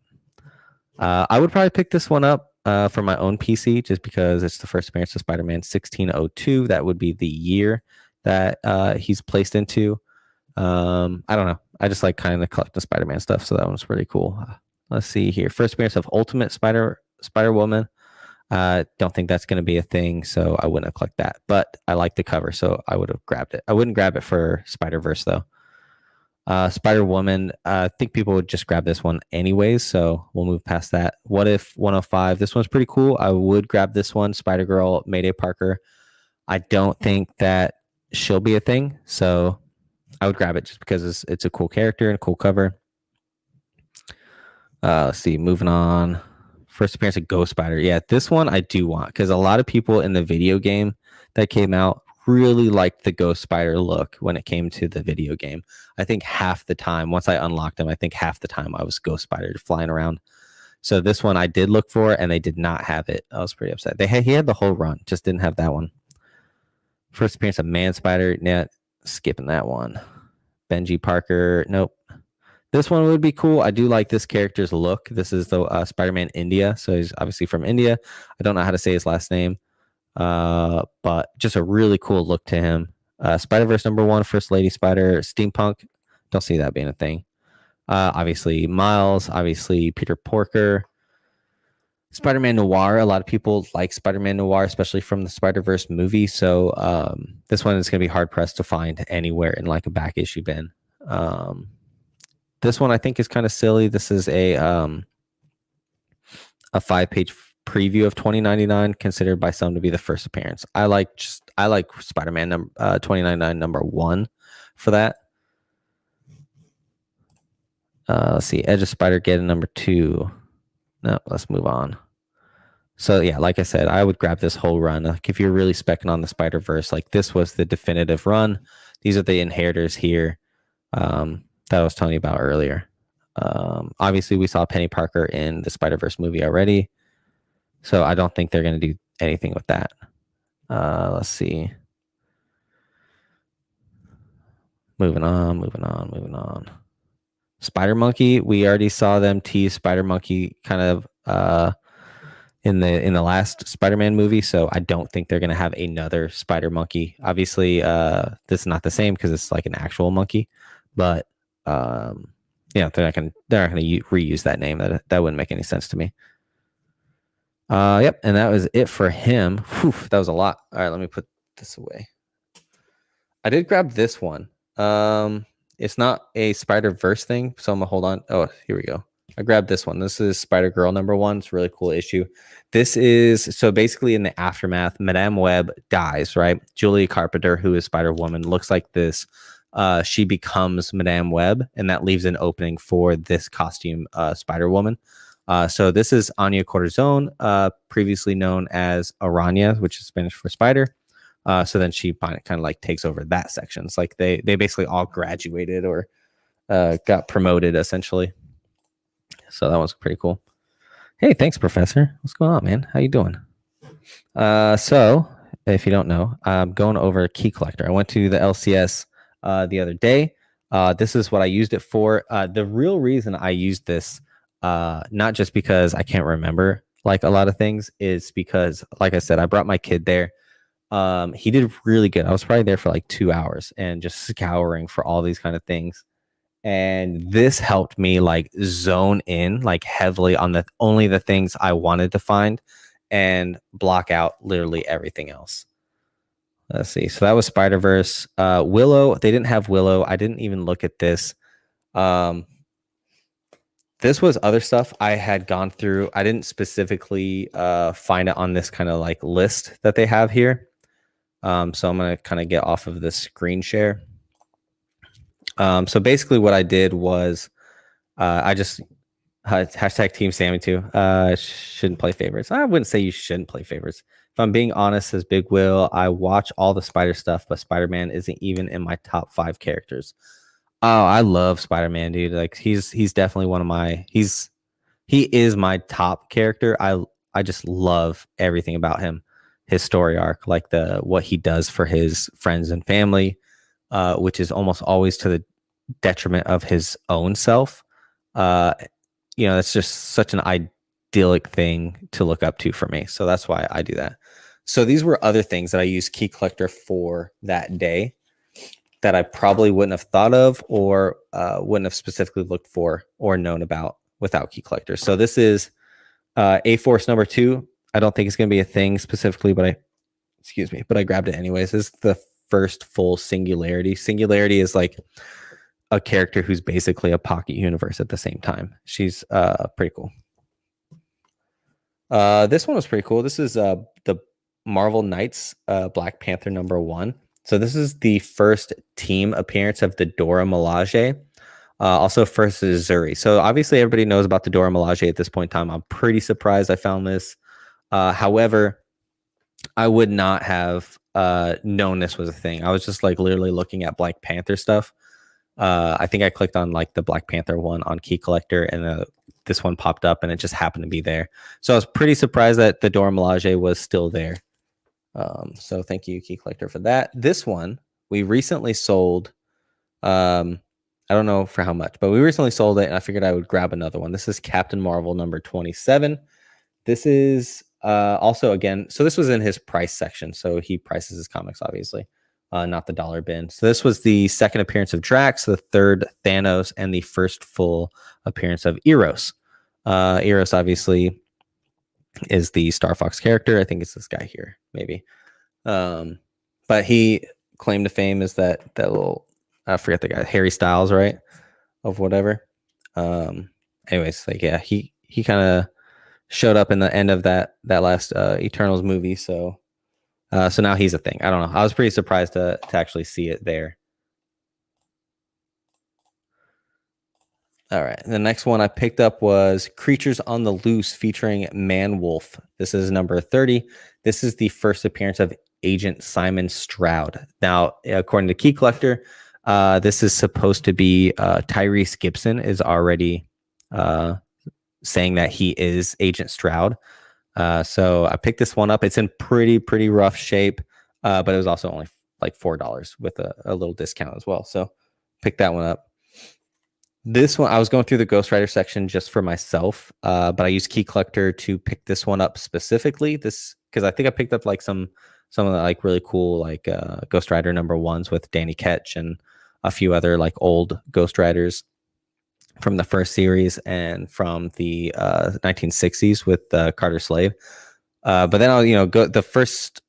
I would probably pick this one up for my own PC, just because it's the first appearance of Spider-Man 1602. That would be the year that he's placed into. I don't know. I just like kind of collecting Spider-Man stuff, so that one's pretty cool. Let's see here. First appearance of Ultimate Spider-Woman. Don't think that's going to be a thing, so I wouldn't have clicked that. But I like the cover, so I would have grabbed it. I wouldn't grab it for Spider-Verse, though. Spider-Woman, I think people would just grab this one anyways, so we'll move past that. What If 105? This one's pretty cool. I would grab this one. Spider-Girl, Mayday Parker. I don't think that she'll be a thing, so I would grab it just because it's a cool character and a cool cover. Let's see, moving on. First appearance of Ghost Spider. Yeah, this one I do want because a lot of people in the video game that came out really liked the Ghost Spider look when it came to the video game. I think half the time, once I unlocked him, I think half the time I was Ghost Spider flying around. So this one I did look for, and they did not have it. I was pretty upset. He had the whole run, just didn't have that one. First appearance of Man Spider. Yeah, skipping that one. Benji Parker. Nope. This one would be cool. I do like this character's look. This is the Spider-Man India. So he's obviously from India. I don't know how to say his last name. But just a really cool look to him. Spider-Verse #1, First Lady Spider, Steampunk. Don't see that being a thing. Obviously Miles. Obviously Peter Porker. Spider-Man Noir. A lot of people like Spider-Man Noir, especially from the Spider-Verse movie. So this one is going to be hard-pressed to find anywhere in like a back issue bin. This one I think is kind of silly. This is a 5-page preview of 2099, considered by some to be the first appearance. I like Spider-Man 2099 #1 for that. Let's see, Edge of Spider-Geddon #2. No, let's move on. So yeah, like I said, I would grab this whole run. Like if you're really speccing on the Spider-Verse, like this was the definitive run. These are the inheritors here. That I was telling you about earlier. Obviously, we saw Penny Parker in the Spider-Verse movie already, so I don't think they're going to do anything with that. Let's see. Moving on. Spider Monkey. We already saw them tease Spider Monkey kind of in the last Spider-Man movie, so I don't think they're going to have another Spider Monkey. Obviously, this is not the same because it's like an actual monkey, but they're not gonna reuse that name. That wouldn't make any sense to me. Yep, and that was it for him. Whew, that was a lot. All right, let me put this away. I did grab this one. It's not a Spider-Verse thing, so I'm gonna hold on. Oh, here we go. I grabbed this one. This is Spider-Girl #1. It's a really cool issue. This is so basically in the aftermath, Madame Web dies, right? Julia Carpenter, who is Spider-Woman, looks like this. She becomes Madame Web, and that leaves an opening for this costume, Spider-Woman. So this is Anya Corazon, previously known as Aranya, which is Spanish for spider. So then she kind of like takes over that section. It's like they basically all graduated or got promoted essentially. So that was pretty cool. Hey, thanks, Professor. What's going on, man? How you doing? So if you don't know, I'm going over Key Collector. I went to the LCS the other day. This is what I used it for. The real reason I used this, not just because I can't remember like a lot of things, is because, like I said, I brought my kid there. He did really good. I was probably there for like 2 hours and just scouring for all these kind of things. And this helped me like zone in like heavily on the only the things I wanted to find and block out literally everything else. Let's see. So that was Spider-Verse. Willow, they didn't have Willow. I didn't even look at this. This was other stuff I had gone through. I didn't specifically find it on this kind of like list that they have here. So I'm going to kind of get off of this screen share. So basically what I did was I just hashtag Team Sammy too. Shouldn't play favorites. I wouldn't say you shouldn't play favorites. If I'm being honest, says Big Will, I watch all the Spider stuff, but Spider-Man isn't even in my top 5 characters. Oh, I love Spider-Man, dude. Like he's definitely one of my he is my top character. I just love everything about him. His story arc, like the what he does for his friends and family, which is almost always to the detriment of his own self. That's just such an idyllic thing to look up to for me. So that's why I do that. So these were other things that I used Key Collector for that day that I probably wouldn't have thought of or wouldn't have specifically looked for or known about without Key Collector. So this is A-Force number 2. I don't think it's going to be a thing specifically, but I grabbed it anyways. This is the first full Singularity. Singularity is like a character who's basically a pocket universe at the same time. She's pretty cool. This one was pretty cool. This is the Marvel Knights Black Panther number 1. So this is the first team appearance of the Dora Milaje. Also first is Zuri. So obviously everybody knows about the Dora Milaje at this point in time. I'm pretty surprised I found this. However, I would not have known this was a thing. I was just like literally looking at Black Panther stuff. I think I clicked on like the Black Panther one on Key Collector and this one popped up and it just happened to be there. So I was pretty surprised that the Dora Milaje was still there. So thank you, Key Collector, for that. This one we recently sold. I don't know for how much, but we recently sold it and I figured I would grab another one. This is Captain Marvel number 27. This is also, again, so this was in his price section. So he prices his comics, obviously, not the dollar bin. So this was the second appearance of Drax, the third Thanos, and the first full appearance of Eros. Eros, obviously, is the Star Fox character. I think it's this guy here, maybe. But he claim to fame is that little, I forget the guy, Harry Styles, right? Of whatever. Anyways, like, yeah, he kind of showed up in the end of that last Eternals movie. So now he's a thing. I don't know. I was pretty surprised to actually see it there. All right. The next one I picked up was Creatures on the Loose featuring Man Wolf. This is number 30. This is the first appearance of Agent Simon Stroud. Now, according to Key Collector, this is supposed to be Tyrese Gibson is already saying that he is Agent Stroud. So I picked this one up. It's in pretty rough shape, but it was also only like $4 with a little discount as well. So pick that one up. This one, I was going through the Ghost Rider section just for myself, but I used Key Collector to pick this one up specifically. This because I think I picked up like some of the like really cool like Ghost Rider number 1s with Danny Ketch and a few other like old Ghost Riders from the first series and from the 1960s with Carter Slade. But then I'll go the first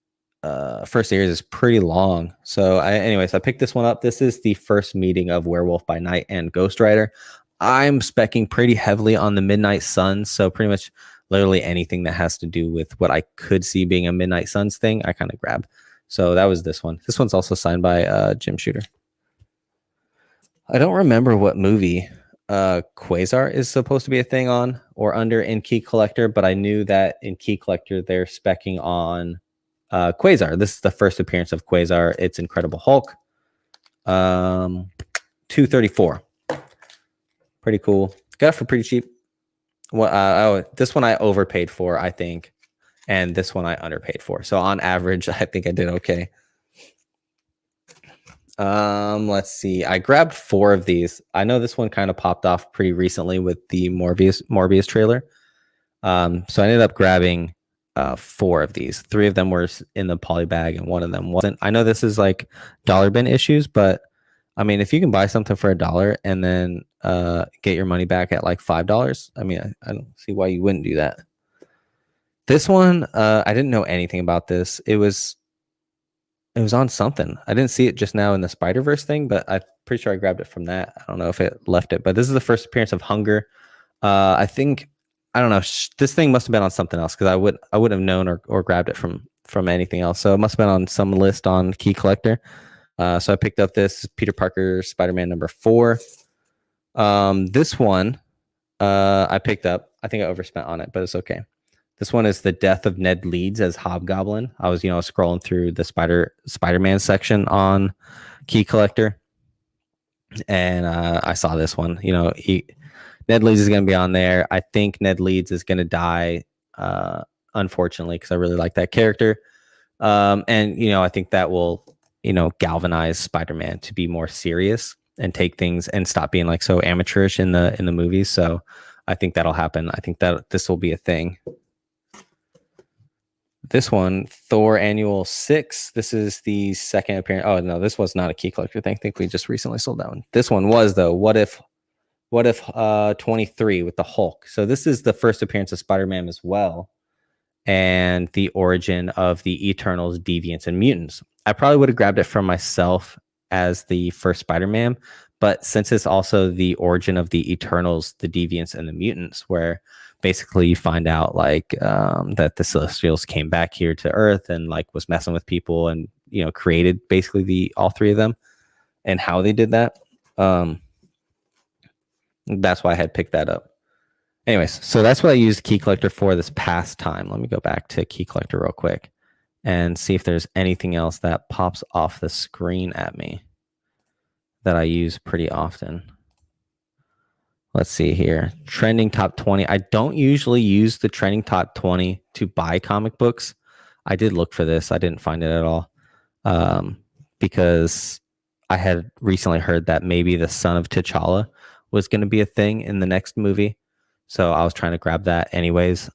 series is pretty long. So anyways, I picked this one up. This is the first meeting of Werewolf by Night and Ghost Rider. I'm speccing pretty heavily on the Midnight Suns. So pretty much literally anything that has to do with what I could see being a Midnight Suns thing, I kind of grab. So that was this one. This one's also signed by Jim Shooter. I don't remember what movie Quasar is supposed to be a thing on or under in Key Collector, but I knew that in Key Collector they're speccing on Quasar. This is the first appearance of Quasar. It's Incredible Hulk. 234. Pretty cool. Got it for pretty cheap. This one I overpaid for, I think, and this one I underpaid for. So on average, I think I did okay. Let's see. I grabbed 4 of these. I know this one kind of popped off pretty recently with the Morbius trailer. So I ended up grabbing four of these. Three of them were in the poly bag, and one of them wasn't. I know this is like dollar bin issues, but I mean, if you can buy something for $1 and then get your money back at like $5, I mean, I don't see why you wouldn't do that. This one, I didn't know anything about this. It was on something. I didn't see it just now in the Spider-Verse thing, but I'm pretty sure I grabbed it from that. I don't know if it left it, but this is the first appearance of Hunger. I think I don't know. This thing must have been on something else because I would have known or grabbed it from anything else. So it must have been on some list on Key Collector. So I picked up this Peter Parker Spider-Man #4. This one I picked up. I think I overspent on it, but it's okay. This one is the death of Ned Leeds as Hobgoblin. I was, scrolling through the Spider-Man section on Key Collector, and I saw this one. Ned Leeds is going to be on there. I think Ned Leeds is going to die, unfortunately, because I really like that character. And I think that will, galvanize Spider-Man to be more serious and take things and stop being like so amateurish in the movies. So I think that'll happen. I think that this will be a thing. This one, Thor Annual 6. This is the second appearance. Oh no, this was not a Key Collector thing. I think we just recently sold that one. This one was though. What if 23 with the Hulk. So this is the first appearance of Spider-Man as well, and the origin of the Eternals, Deviants, and Mutants. I probably would have grabbed it from myself as the first Spider-Man, but since it's also the origin of the Eternals, the Deviants, and the Mutants, where basically you find out like that the Celestials came back here to Earth and like was messing with people and created basically all three of them, and how they did that. That's why I had picked that up. Anyways, so that's what I used Key Collector for this past time. Let me go back to Key Collector real quick and see if there's anything else that pops off the screen at me that I use pretty often. Let's see here. Trending top 20. I don't usually use the trending top 20 to buy comic books. I did look for this. I didn't find it at all because I had recently heard that maybe the son of T'Challa was going to be a thing in the next movie. So I was trying to grab that anyways.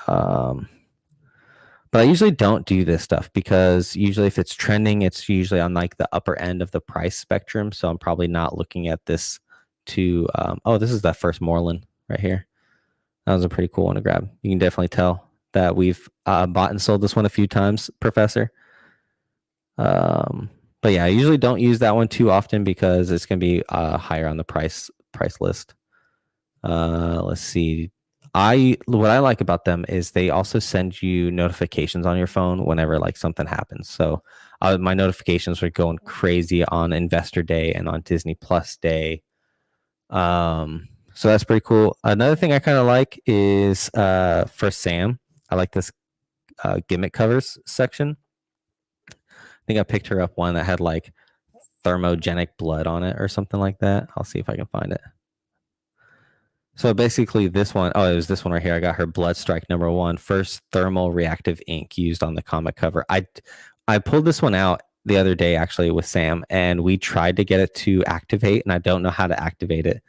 But I usually don't do this stuff because usually if it's trending, it's usually on like the upper end of the price spectrum. So I'm probably not looking at this to, this is that first Moreland right here. That was a pretty cool one to grab. You can definitely tell that we've bought and sold this one a few times, Professor. But yeah, I usually don't use that one too often because it's going to be higher on the price list. Let's see. What I like about them is they also send you notifications on your phone whenever like something happens. So my notifications were going crazy on Investor Day and on Disney Plus Day. So that's pretty cool. Another thing I kind of like is for Sam. I like this gimmick covers section. I think I picked her up one that had like thermogenic blood on it or something like that. I'll see if I can find it. So basically this one, it was this one right here. I got her Blood Strike #1, first thermal reactive ink used on the comic cover. I pulled this one out the other day actually with Sam, and we tried to get it to activate, and I don't know how to activate it.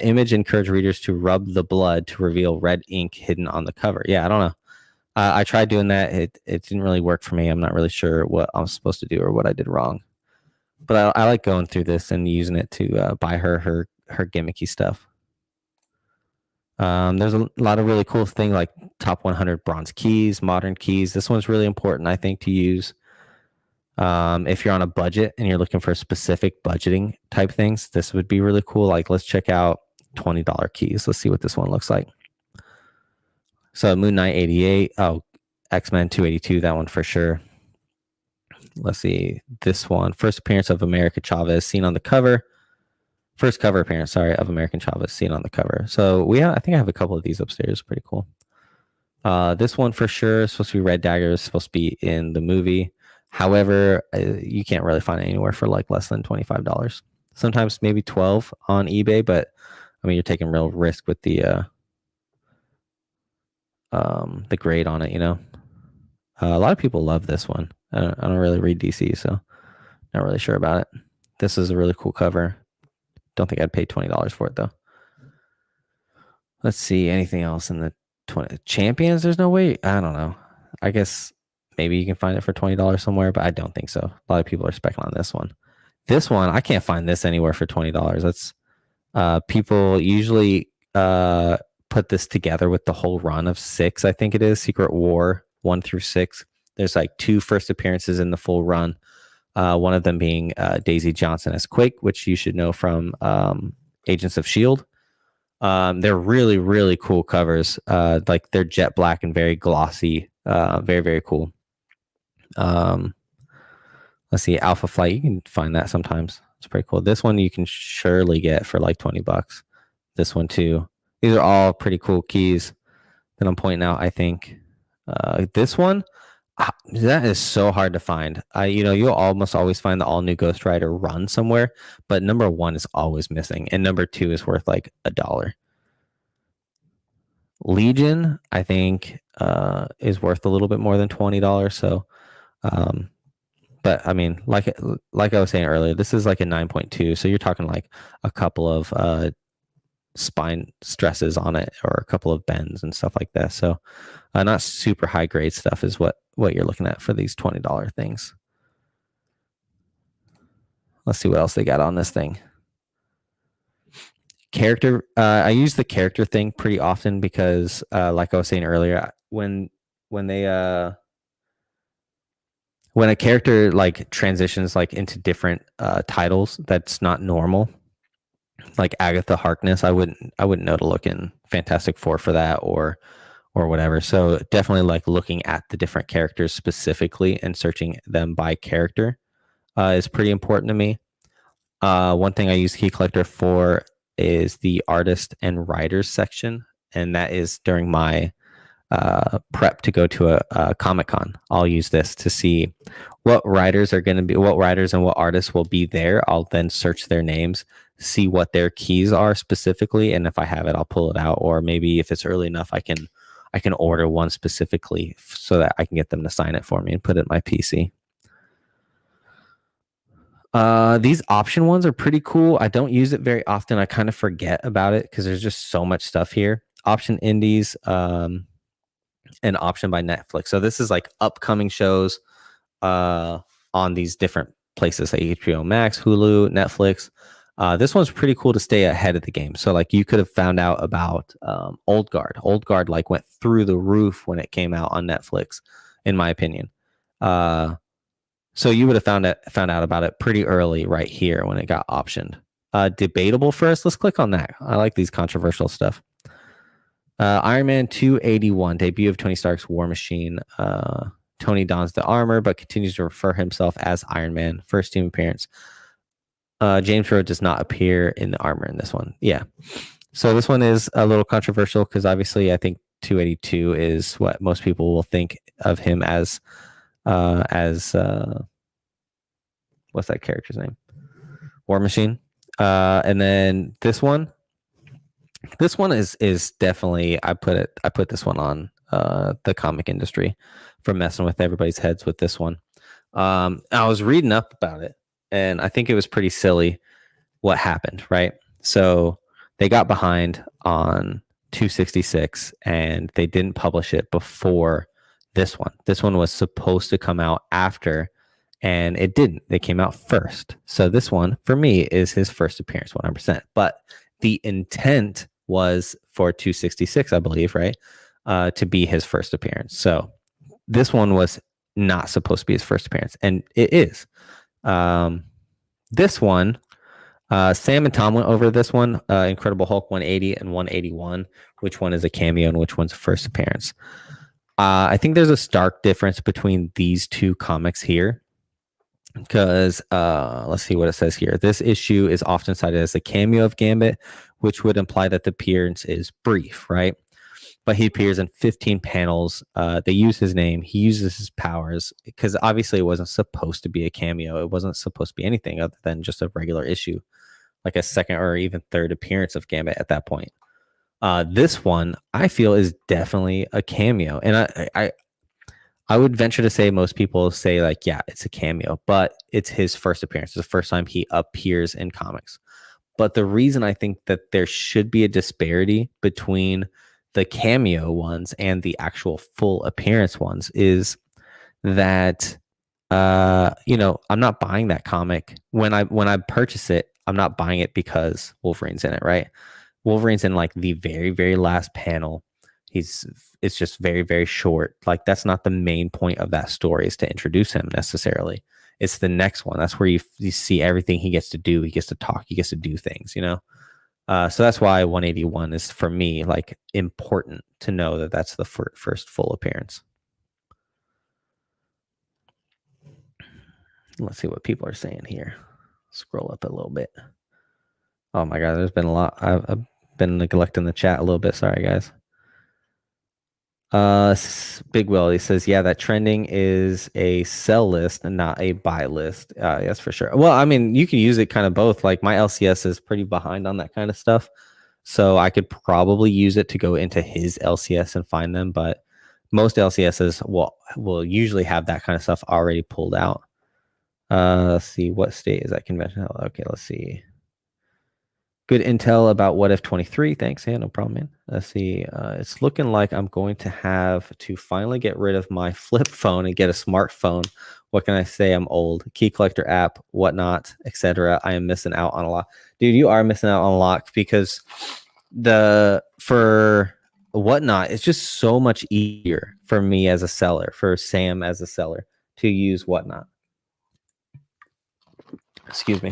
Image encourage readers to rub the blood to reveal red ink hidden on the cover. Yeah, I don't know. I tried doing that. It didn't really work for me. I'm not really sure what I was supposed to do or what I did wrong. But I like going through this and using it to buy her gimmicky stuff. There's a lot of really cool things like top 100 bronze keys, modern keys. This one's really important, I think, to use. If you're on a budget and you're looking for specific budgeting type things, this would be really cool. Like, let's check out $20 keys. Let's see what this one looks like. So Moon Knight 88. Oh, X-Men 282. That one for sure. Let's see. This one. First appearance of America Chavez seen on the cover. First cover appearance, of American Chavez seen on the cover. So I think I have a couple of these upstairs. Pretty cool. This one for sure is supposed to be Red Dagger. Is supposed to be in the movie. However, you can't really find it anywhere for like less than $25. Sometimes maybe $12 on eBay, but I mean you're taking real risk with the grade on it. A lot of people love this one. I don't really read DC, so not really sure about it. This is a really cool cover. Don't think I'd pay $20 for it though. Let's see anything else in the 20 champions. There's no way. I don't know. I guess maybe you can find it for $20 somewhere, but I don't think so. A lot of people are specking on this one. This one, I can't find this anywhere for $20. That's people usually put this together with the whole run of 6. I think it is Secret War 1 through 6. There's like 2 first appearances in the full run. One of them being Daisy Johnson as Quake, which you should know from Agents of S.H.I.E.L.D. They're really, really cool covers. Like they're jet black and very glossy. Very, very cool. Let's see, Alpha Flight. You can find that sometimes. It's pretty cool. This one you can surely get for like $20. This one too. These are all pretty cool keys that I'm pointing out. I think this one, that is so hard to find. You'll almost always find the all new Ghost Rider run somewhere, but number 1 is always missing, and number 2 is worth like $1. Legion, I think, is worth a little bit more than $20. So, but I mean, like I was saying earlier, this is like a 9.2, so you're talking like a couple of spine stresses on it, or a couple of bends and stuff like that. So, not super high grade stuff is what you're looking at for these $20 things. Let's see what else they got on this thing. Character, I use the character thing pretty often because, like I was saying earlier, when a character like transitions like into different titles, that's not normal. Like Agatha Harkness, I wouldn't know to look in Fantastic Four for that or whatever. So definitely like looking at the different characters specifically and searching them by character is pretty important to me. One thing I use Key Collector for is the artist and writers section, and that is during my prep to go to a Comic-Con. I'll use this to see what writers are going to be, what writers and what artists will be there. I'll then search their names, see what their keys are specifically, and if I have it, I'll pull it out. Or maybe if it's early enough, I can order one specifically so that I can get them to sign it for me and put it in my PC. These option ones are pretty cool. I don't use it very often. I kind of forget about it because there's just so much stuff here. Option Indies, and option by Netflix. So this is like upcoming shows on these different places, like HBO Max, Hulu, Netflix. This one's pretty cool to stay ahead of the game. So like you could have found out about Old Guard. Old Guard like went through the roof when it came out on Netflix, in my opinion. So you would have found out about it pretty early right here when it got optioned. Debatable first. Let's click on that. I like these controversial stuff. Iron Man 281, debut of Tony Stark's War Machine. Tony dons the armor but continues to refer himself as Iron Man. First team appearance. James Rhodes does not appear in the armor in this one. Yeah. So this one is a little controversial because obviously I think 282 is what most people will think of him as what's that character's name? War Machine. And then this one is definitely, I put this one on the comic industry for messing with everybody's heads with this one. I was reading up about it, and I think it was pretty silly what happened, right? So they got behind on 266 and they didn't publish it before this one. This one was supposed to come out after, and it didn't. They came out first. So this one, for me, is his first appearance, 100%. But the intent was for 266, I believe, right? To be his first appearance. So this one was not supposed to be his first appearance, and it is. This one, Sam and Tom went over this one, Incredible Hulk 180 and 181, which one is a cameo and which one's a first appearance. I think there's a stark difference between these two comics here because let's see what it says here. This issue is often cited as a cameo of Gambit, which would imply that the appearance is brief, right? But he appears in 15 panels. They use his name. He uses his powers because obviously it wasn't supposed to be a cameo. It wasn't supposed to be anything other than just a regular issue, like a second or even third appearance of Gambit at that point. This one I feel is definitely a cameo, and I would venture to say most people say like, yeah, it's a cameo, but it's his first appearance. It's the first time he appears in comics. But the reason I think that there should be a disparity between the cameo ones and the actual full appearance ones is that I'm not buying that comic when I purchase it. I'm not buying it because Wolverine's in it, right? Wolverine's in like the very, very last panel. It's just very, very short. Like that's not the main point of that story is to introduce him necessarily. It's the next one. That's where you see everything he gets to do. He gets to talk. He gets to do things, So that's why 181 is for me like important to know that that's the first full appearance. Let's see what people are saying here. Scroll up a little bit. Oh my God, there's been a lot. I've been neglecting the chat a little bit. Sorry, guys. Big Will, he says, yeah, that trending is a sell list and not a buy list. Yes, for sure. Well, I mean, you can use it kind of both. Like my LCS is pretty behind on that kind of stuff. So I could probably use it to go into his LCS and find them. But most LCSs will usually have that kind of stuff already pulled out. Let's see, what state is that convention? Okay, let's see. Good intel about What If 23. Thanks. Yeah, no problem, man. Let's see. It's looking like I'm going to have to finally get rid of my flip phone and get a smartphone. What can I say? I'm old. Key collector app, whatnot, etc. I am missing out on a lot. Dude, you are missing out on a lot because for whatnot, it's just so much easier for me as a seller, for Sam as a seller to use whatnot. Excuse me.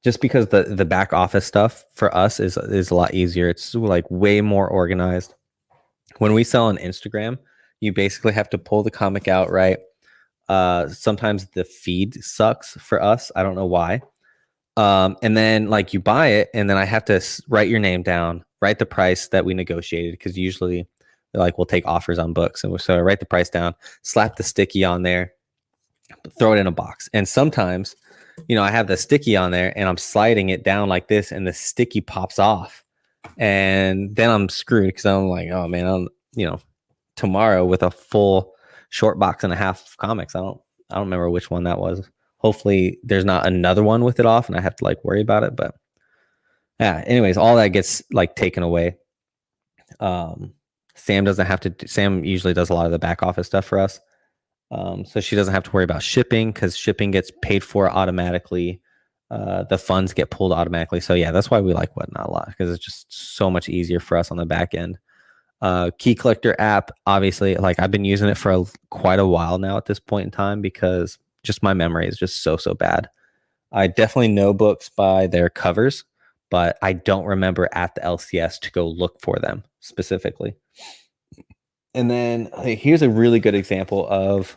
Just because the back office stuff for us is a lot easier. It's like way more organized. When we sell on Instagram, you basically have to pull the comic out, right? Sometimes the feed sucks for us. I don't know why. And then like you buy it, and then I have to write your name down, write the price that we negotiated, because usually like we'll take offers on books, and so I write the price down, slap the sticky on there, throw it in a box. And sometimes, I have the sticky on there and I'm sliding it down like this and the sticky pops off. And then I'm screwed because I'm like, oh man, tomorrow with a full short box and a half of comics. I don't remember which one that was. Hopefully there's not another one with it off and I have to like worry about it. But yeah, anyways, all that gets like taken away. Sam doesn't have to. Sam usually does a lot of the back office stuff for us. So she doesn't have to worry about shipping because shipping gets paid for automatically. The funds get pulled automatically. So yeah, that's why we like Whatnot a lot, because it's just so much easier for us on the back end. Key collector app, obviously, like I've been using it for quite a while now at this point in time because just my memory is just so bad. I definitely know books by their covers, but I don't remember at the LCS to go look for them specifically. And then here's a really good example of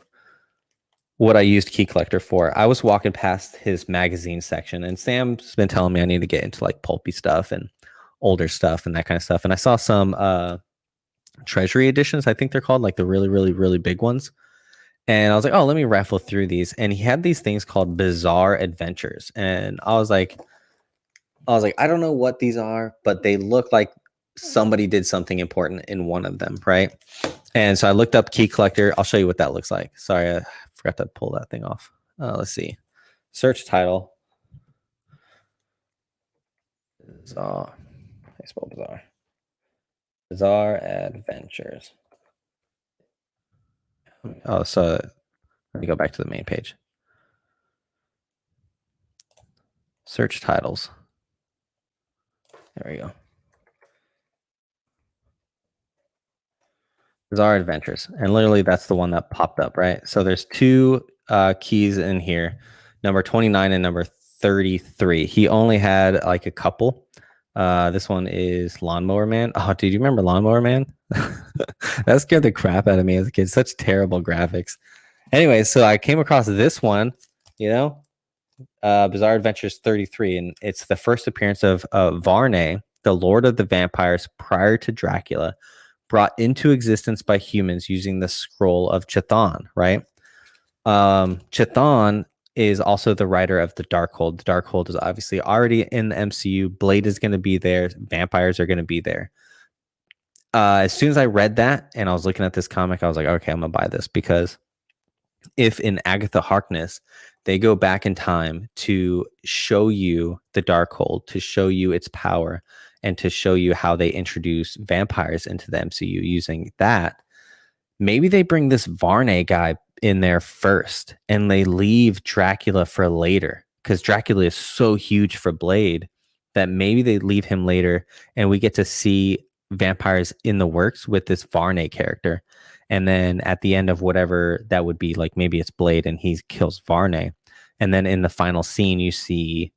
what I used Key Collector for. I was walking past his magazine section, and Sam's been telling me I need to get into like pulpy stuff and older stuff and that kind of stuff. And I saw some treasury editions, I think they're called, like the really, really, really big ones. And I was like, oh, let me raffle through these. And he had these things called Bizarre Adventures. And I was like, I don't know what these are, but they look like somebody did something important in one of them, right? And so I looked up Key Collector. I'll show you what that looks like. Sorry, I forgot to pull that thing off. Let's see. Search title. Bizarre. I spell Bizarre. Bizarre Adventures. Oh, so let me go back to the main page. Search titles. There we go. Bizarre Adventures. And literally that's the one that popped up, right? So there's two keys in here, number 29 and number 33. He only had like a couple. This one is Lawnmower Man. Oh, dude, you remember Lawnmower Man? That scared the crap out of me as a kid. Such terrible graphics. Anyway, so I came across this one, Bizarre Adventures 33, and it's the first appearance of Varney, the Lord of the Vampires prior to Dracula, brought into existence by humans using the scroll of Chthon, right? Chthon is also the writer of the Darkhold. The Darkhold is obviously already in the MCU. Blade is going to be there. Vampires are going to be there. As soon as I read that and I was looking at this comic, I was like, okay, I'm going to buy this, because if in Agatha Harkness, they go back in time to show you the Darkhold, to show you its power, and to show you how they introduce vampires into the MCU using that. Maybe they bring this Varney guy in there first and they leave Dracula for later, because Dracula is so huge for Blade that maybe they leave him later and we get to see vampires in the works with this Varney character. And then at the end of whatever that would be, like maybe it's Blade and he kills Varney. And then in the final scene, you see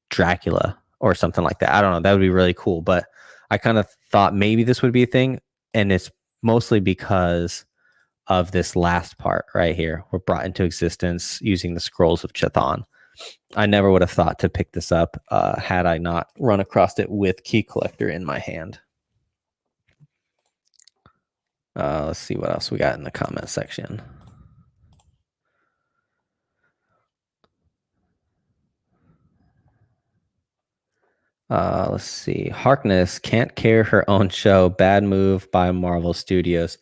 Dracula or something like that. I don't know. That would be really cool. But I kind of thought maybe this would be a thing. And it's mostly because of this last part right here. We're brought into existence using the scrolls of Chthon. I never would have thought to pick this up had I not run across it with Key Collector in my hand. Let's see what else we got in the comment section. Let's see. Harkness can't carry her own show. Bad move by Marvel Studios.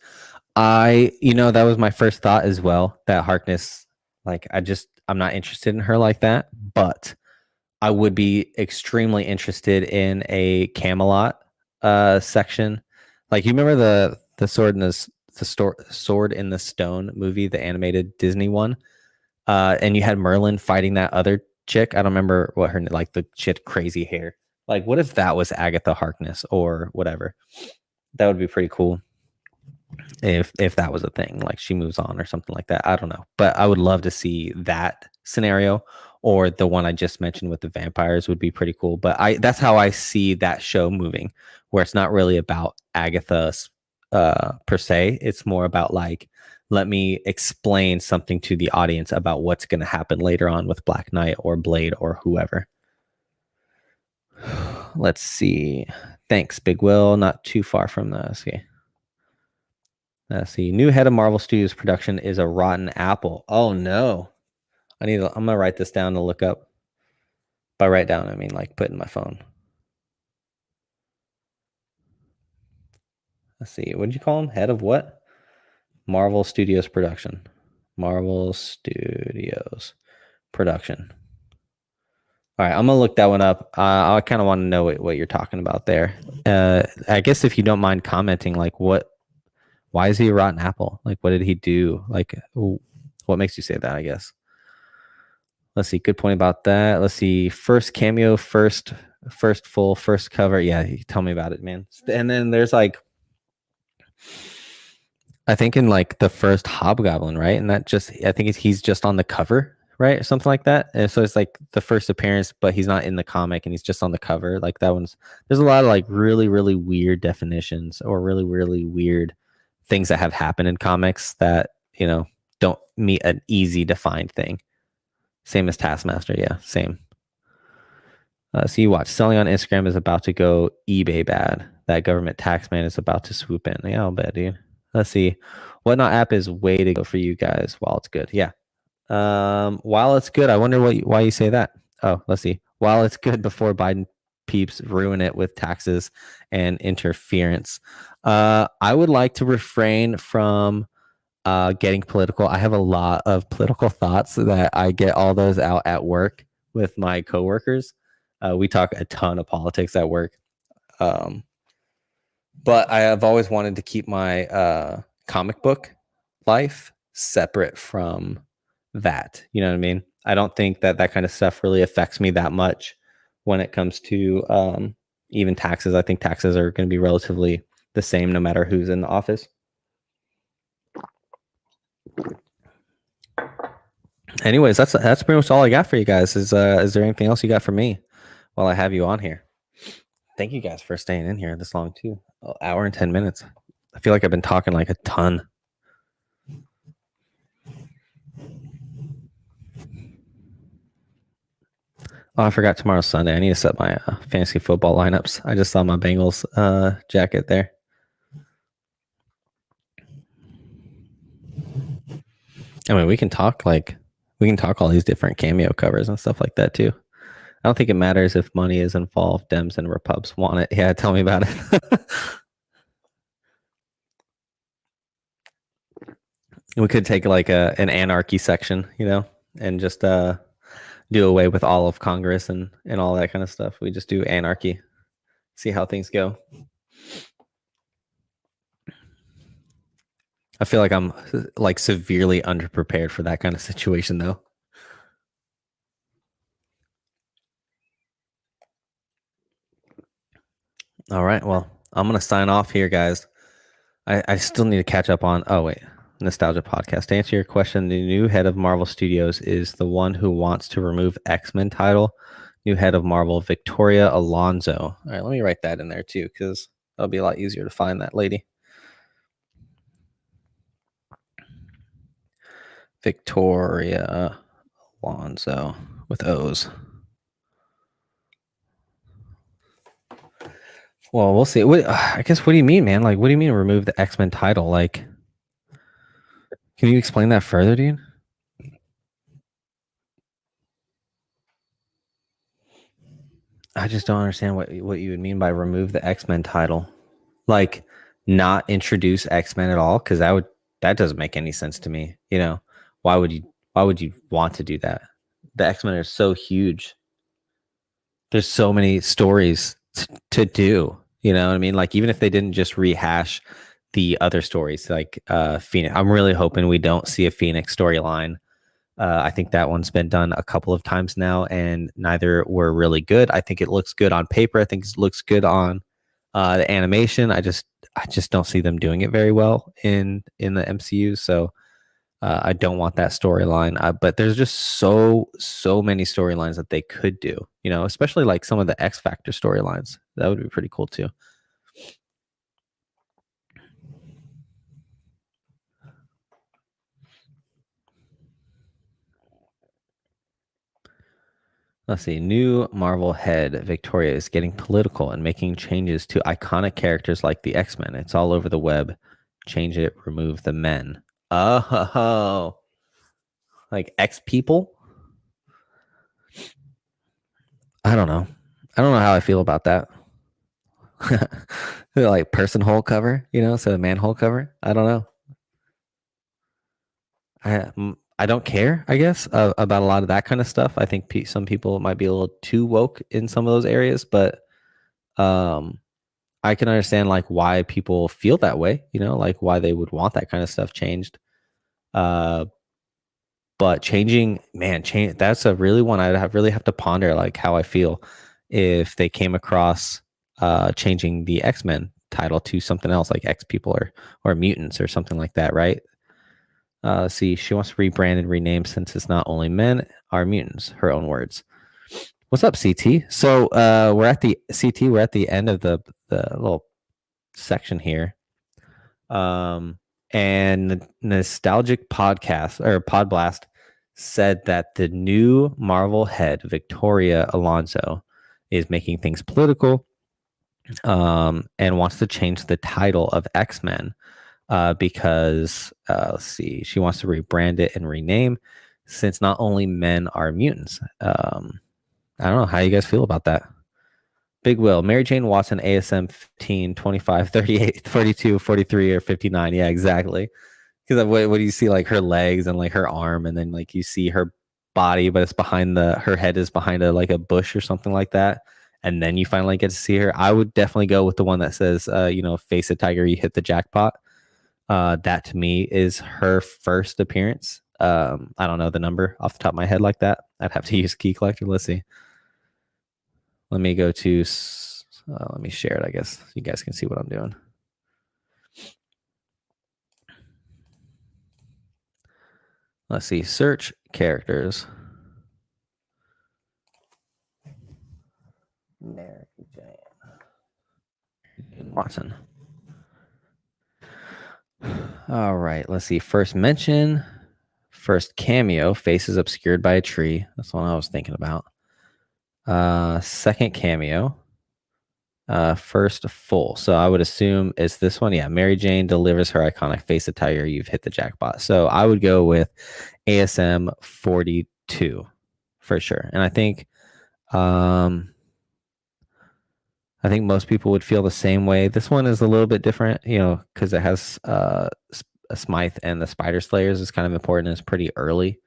That was my first thought as well, that Harkness, like, I'm not interested in her like that, but I would be extremely interested in a Camelot section. Like, you remember the Sword in Sword in the Stone movie, the animated Disney one? And you had Merlin fighting that other chick. I don't remember what her, like, the chick crazy hair. Like, what if that was Agatha Harkness or whatever? That would be pretty cool. If that was a thing, like she moves on or something like that. I don't know. But I would love to see that scenario, or the one I just mentioned with the vampires would be pretty cool. But that's how I see that show moving, where it's not really about Agatha per se. It's more about, like, let me explain something to the audience about what's going to happen later on with Black Knight or Blade or whoever. Let's see. Thanks, Big Will. Not too far from this. Okay. Let's see. New head of Marvel Studios production is a rotten apple. Oh no. I'm gonna write this down to look up. By write down, I mean like put in my phone. Let's see. What did you call him? Head of what? Marvel Studios production. Marvel Studios production. All right, I'm gonna look that one up. I kind of want to know what you're talking about there. I guess if you don't mind commenting, like, why is he a rotten apple? Like, what did he do? Like, what makes you say that, I guess? Let's see. Good point about that. Let's see. First cameo, first full, first cover. Yeah, tell me about it, man. And then there's, like, I think in, like, the first Hobgoblin, right? And I think he's just on the cover, right? Or something like that. And so it's like the first appearance, but he's not in the comic and he's just on the cover. Like, there's a lot of, like, really, really weird definitions, or really, really weird things that have happened in comics that, don't meet an easy defined thing. Same as Taskmaster. Yeah, same. So you watch. Selling on Instagram is about to go eBay bad. That government tax man is about to swoop in. Yeah, I'll bet, dude. Let's see. Whatnot app is way to go for you guys while it's good. Yeah. While it's good, I wonder why you say that. Oh, let's see. While it's good before Biden peeps ruin it with taxes and interference. I would like to refrain from getting political. I have a lot of political thoughts that I get all those out at work with my coworkers. We talk a ton of politics at work. But I have always wanted to keep my comic book life separate from that. You know what I mean? I don't think that kind of stuff really affects me that much when it comes to even taxes. I think taxes are going to be relatively the same no matter who's in the office. Anyways, that's pretty much all I got for you guys. Is there anything else you got for me while I have you on here? Thank you guys for staying in here this long too. An hour and 10 minutes. I feel like I've been talking like a ton. Oh, I forgot tomorrow's Sunday. I need to set my fantasy football lineups. I just saw my Bengals jacket there. I mean, we can talk all these different Cameo covers and stuff like that too. I don't think it matters if money is involved. Dems and Repubs want it. Yeah, tell me about it. We could take like an anarchy section, and just do away with all of Congress and all that kind of stuff. We just do anarchy. See how things go. I feel like I'm like severely underprepared for that kind of situation, though. All right. Well, I'm gonna sign off here, guys. I still need to catch up on. Oh wait, Nostalgia Podcast. To answer your question, the new head of Marvel Studios is the one who wants to remove X-Men title. New head of Marvel, Victoria Alonso. All right, let me write that in there too, because that'll be a lot easier to find that lady. Victoria Alonso with O's. Well, we'll see. I guess. What do you mean, man? Like, what do you mean remove the X-Men title? Like, can you explain that further, dude? I just don't understand what you would mean by remove the X-Men title. Like, not introduce X-Men at all, because that doesn't make any sense to me. You know, why would you want to do that? The X-Men are so huge. There's so many stories to do. You know what I mean? Like, even if they didn't just rehash the other stories, like Phoenix, I'm really hoping we don't see a Phoenix storyline. I think that one's been done a couple of times now, and neither were really good. I think it looks good on paper. I think it looks good on the animation. I just don't see them doing it very well in the MCU. So I don't want that storyline. But there's just so many storylines that they could do. You know, especially like some of the X Factor storylines. That would be pretty cool too. Let's see. New Marvel head Victoria is getting political and making changes to iconic characters like the X-Men. It's all over the web. Change it, remove the men. Oh, like X people? I don't know. I don't know how I feel about that. Like person hole cover, you know, so manhole cover. I don't know. I don't care, I guess, about a lot of that kind of stuff. I think some people might be a little too woke in some of those areas, but um, I can understand like why people feel that way, you know, like why they would want that kind of stuff changed. Uh, but changing, man, change that's a really one really have to ponder like how I feel if they came across changing the X-Men title to something else like X people or mutants or something like that, right? See, she wants to rebrand and rename since it's not only men are mutants, her own words. What's up, CT? So we're at the CT, we're at the end of the little section here. And Nostalgic Podcast or Podblast said that the new Marvel head, Victoria Alonso, is making things political and wants to change the title of X-Men because let's see, she wants to rebrand it and rename since not only men are mutants. I don't know how you guys feel about that. Big Will, Mary Jane Watson, ASM 15, 25, 38, 42, 43, or 59. Yeah, exactly. Because what do you see? Like her legs and like her arm, and then like you see her body, but it's behind her head is behind like a bush or something like that. And then you finally get to see her. I would definitely go with the one that says, face a tiger, you hit the jackpot. That to me is her first appearance. I don't know the number off the top of my head like that. I'd have to use Key Collector. Let's see. Let me go to, let me share it, I guess. You guys can see what I'm doing. Let's see, search characters. Mary Jane Watson. All right, let's see. First mention, first cameo, faces obscured by a tree. That's what I was thinking about. Second cameo, first full. So I would assume it's this one. Yeah, Mary Jane delivers her iconic face of tiger. You've hit the jackpot. So I would go with ASM 42 for sure. And I think most people would feel the same way. This one is a little bit different, you know, because it has a Smythe and the Spider Slayers is kind of important. It's pretty early.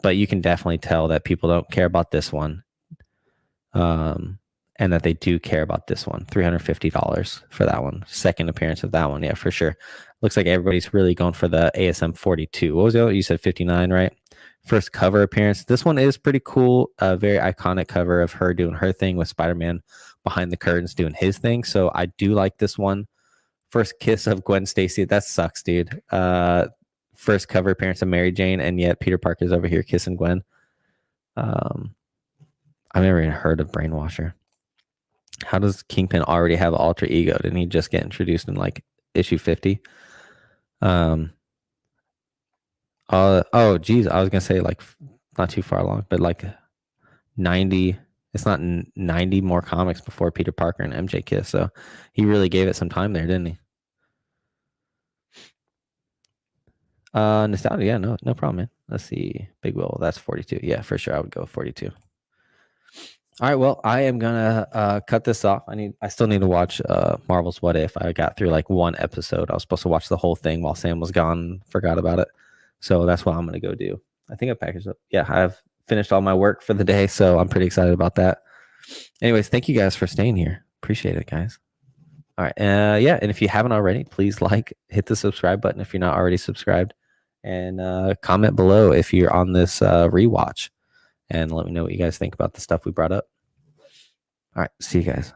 But you can definitely tell that people don't care about this one. and that they do care about this one. $350 for that one. Second appearance of that one. Yeah, for sure. Looks like everybody's really going for the ASM 42. What was the other? You said 59, right? First cover appearance. This one is pretty cool. A very iconic cover of her doing her thing with Spider-Man behind the curtains doing his thing. So I do like this one. First kiss of Gwen Stacy. That sucks, dude. First cover appearance of Mary Jane, and yet Peter Parker's over here kissing Gwen. I've never even heard of Brainwasher. How does Kingpin already have alter ego? Didn't he just get introduced in like issue 50? Oh geez, I was gonna say like not too far along, but like 90. It's not 90 more comics before Peter Parker and MJ kiss. So he really gave it some time there, didn't he? Nostalgia, yeah, no problem, man. Let's see. Big Will, that's 42. Yeah, for sure. I would go 42. All right, well, I am gonna cut this off. I still need to watch Marvel's What If. I got through like one episode. I was supposed to watch the whole thing while Sam was gone, forgot about it. So that's what I'm gonna go do. I think I packaged up. Yeah, I've finished all my work for the day, so I'm pretty excited about that. Anyways, thank you guys for staying here. Appreciate it, guys. All right. Yeah, and if you haven't already, please hit the subscribe button if you're not already subscribed, and comment below if you're on this rewatch. And let me know what you guys think about the stuff we brought up. All right. See you guys.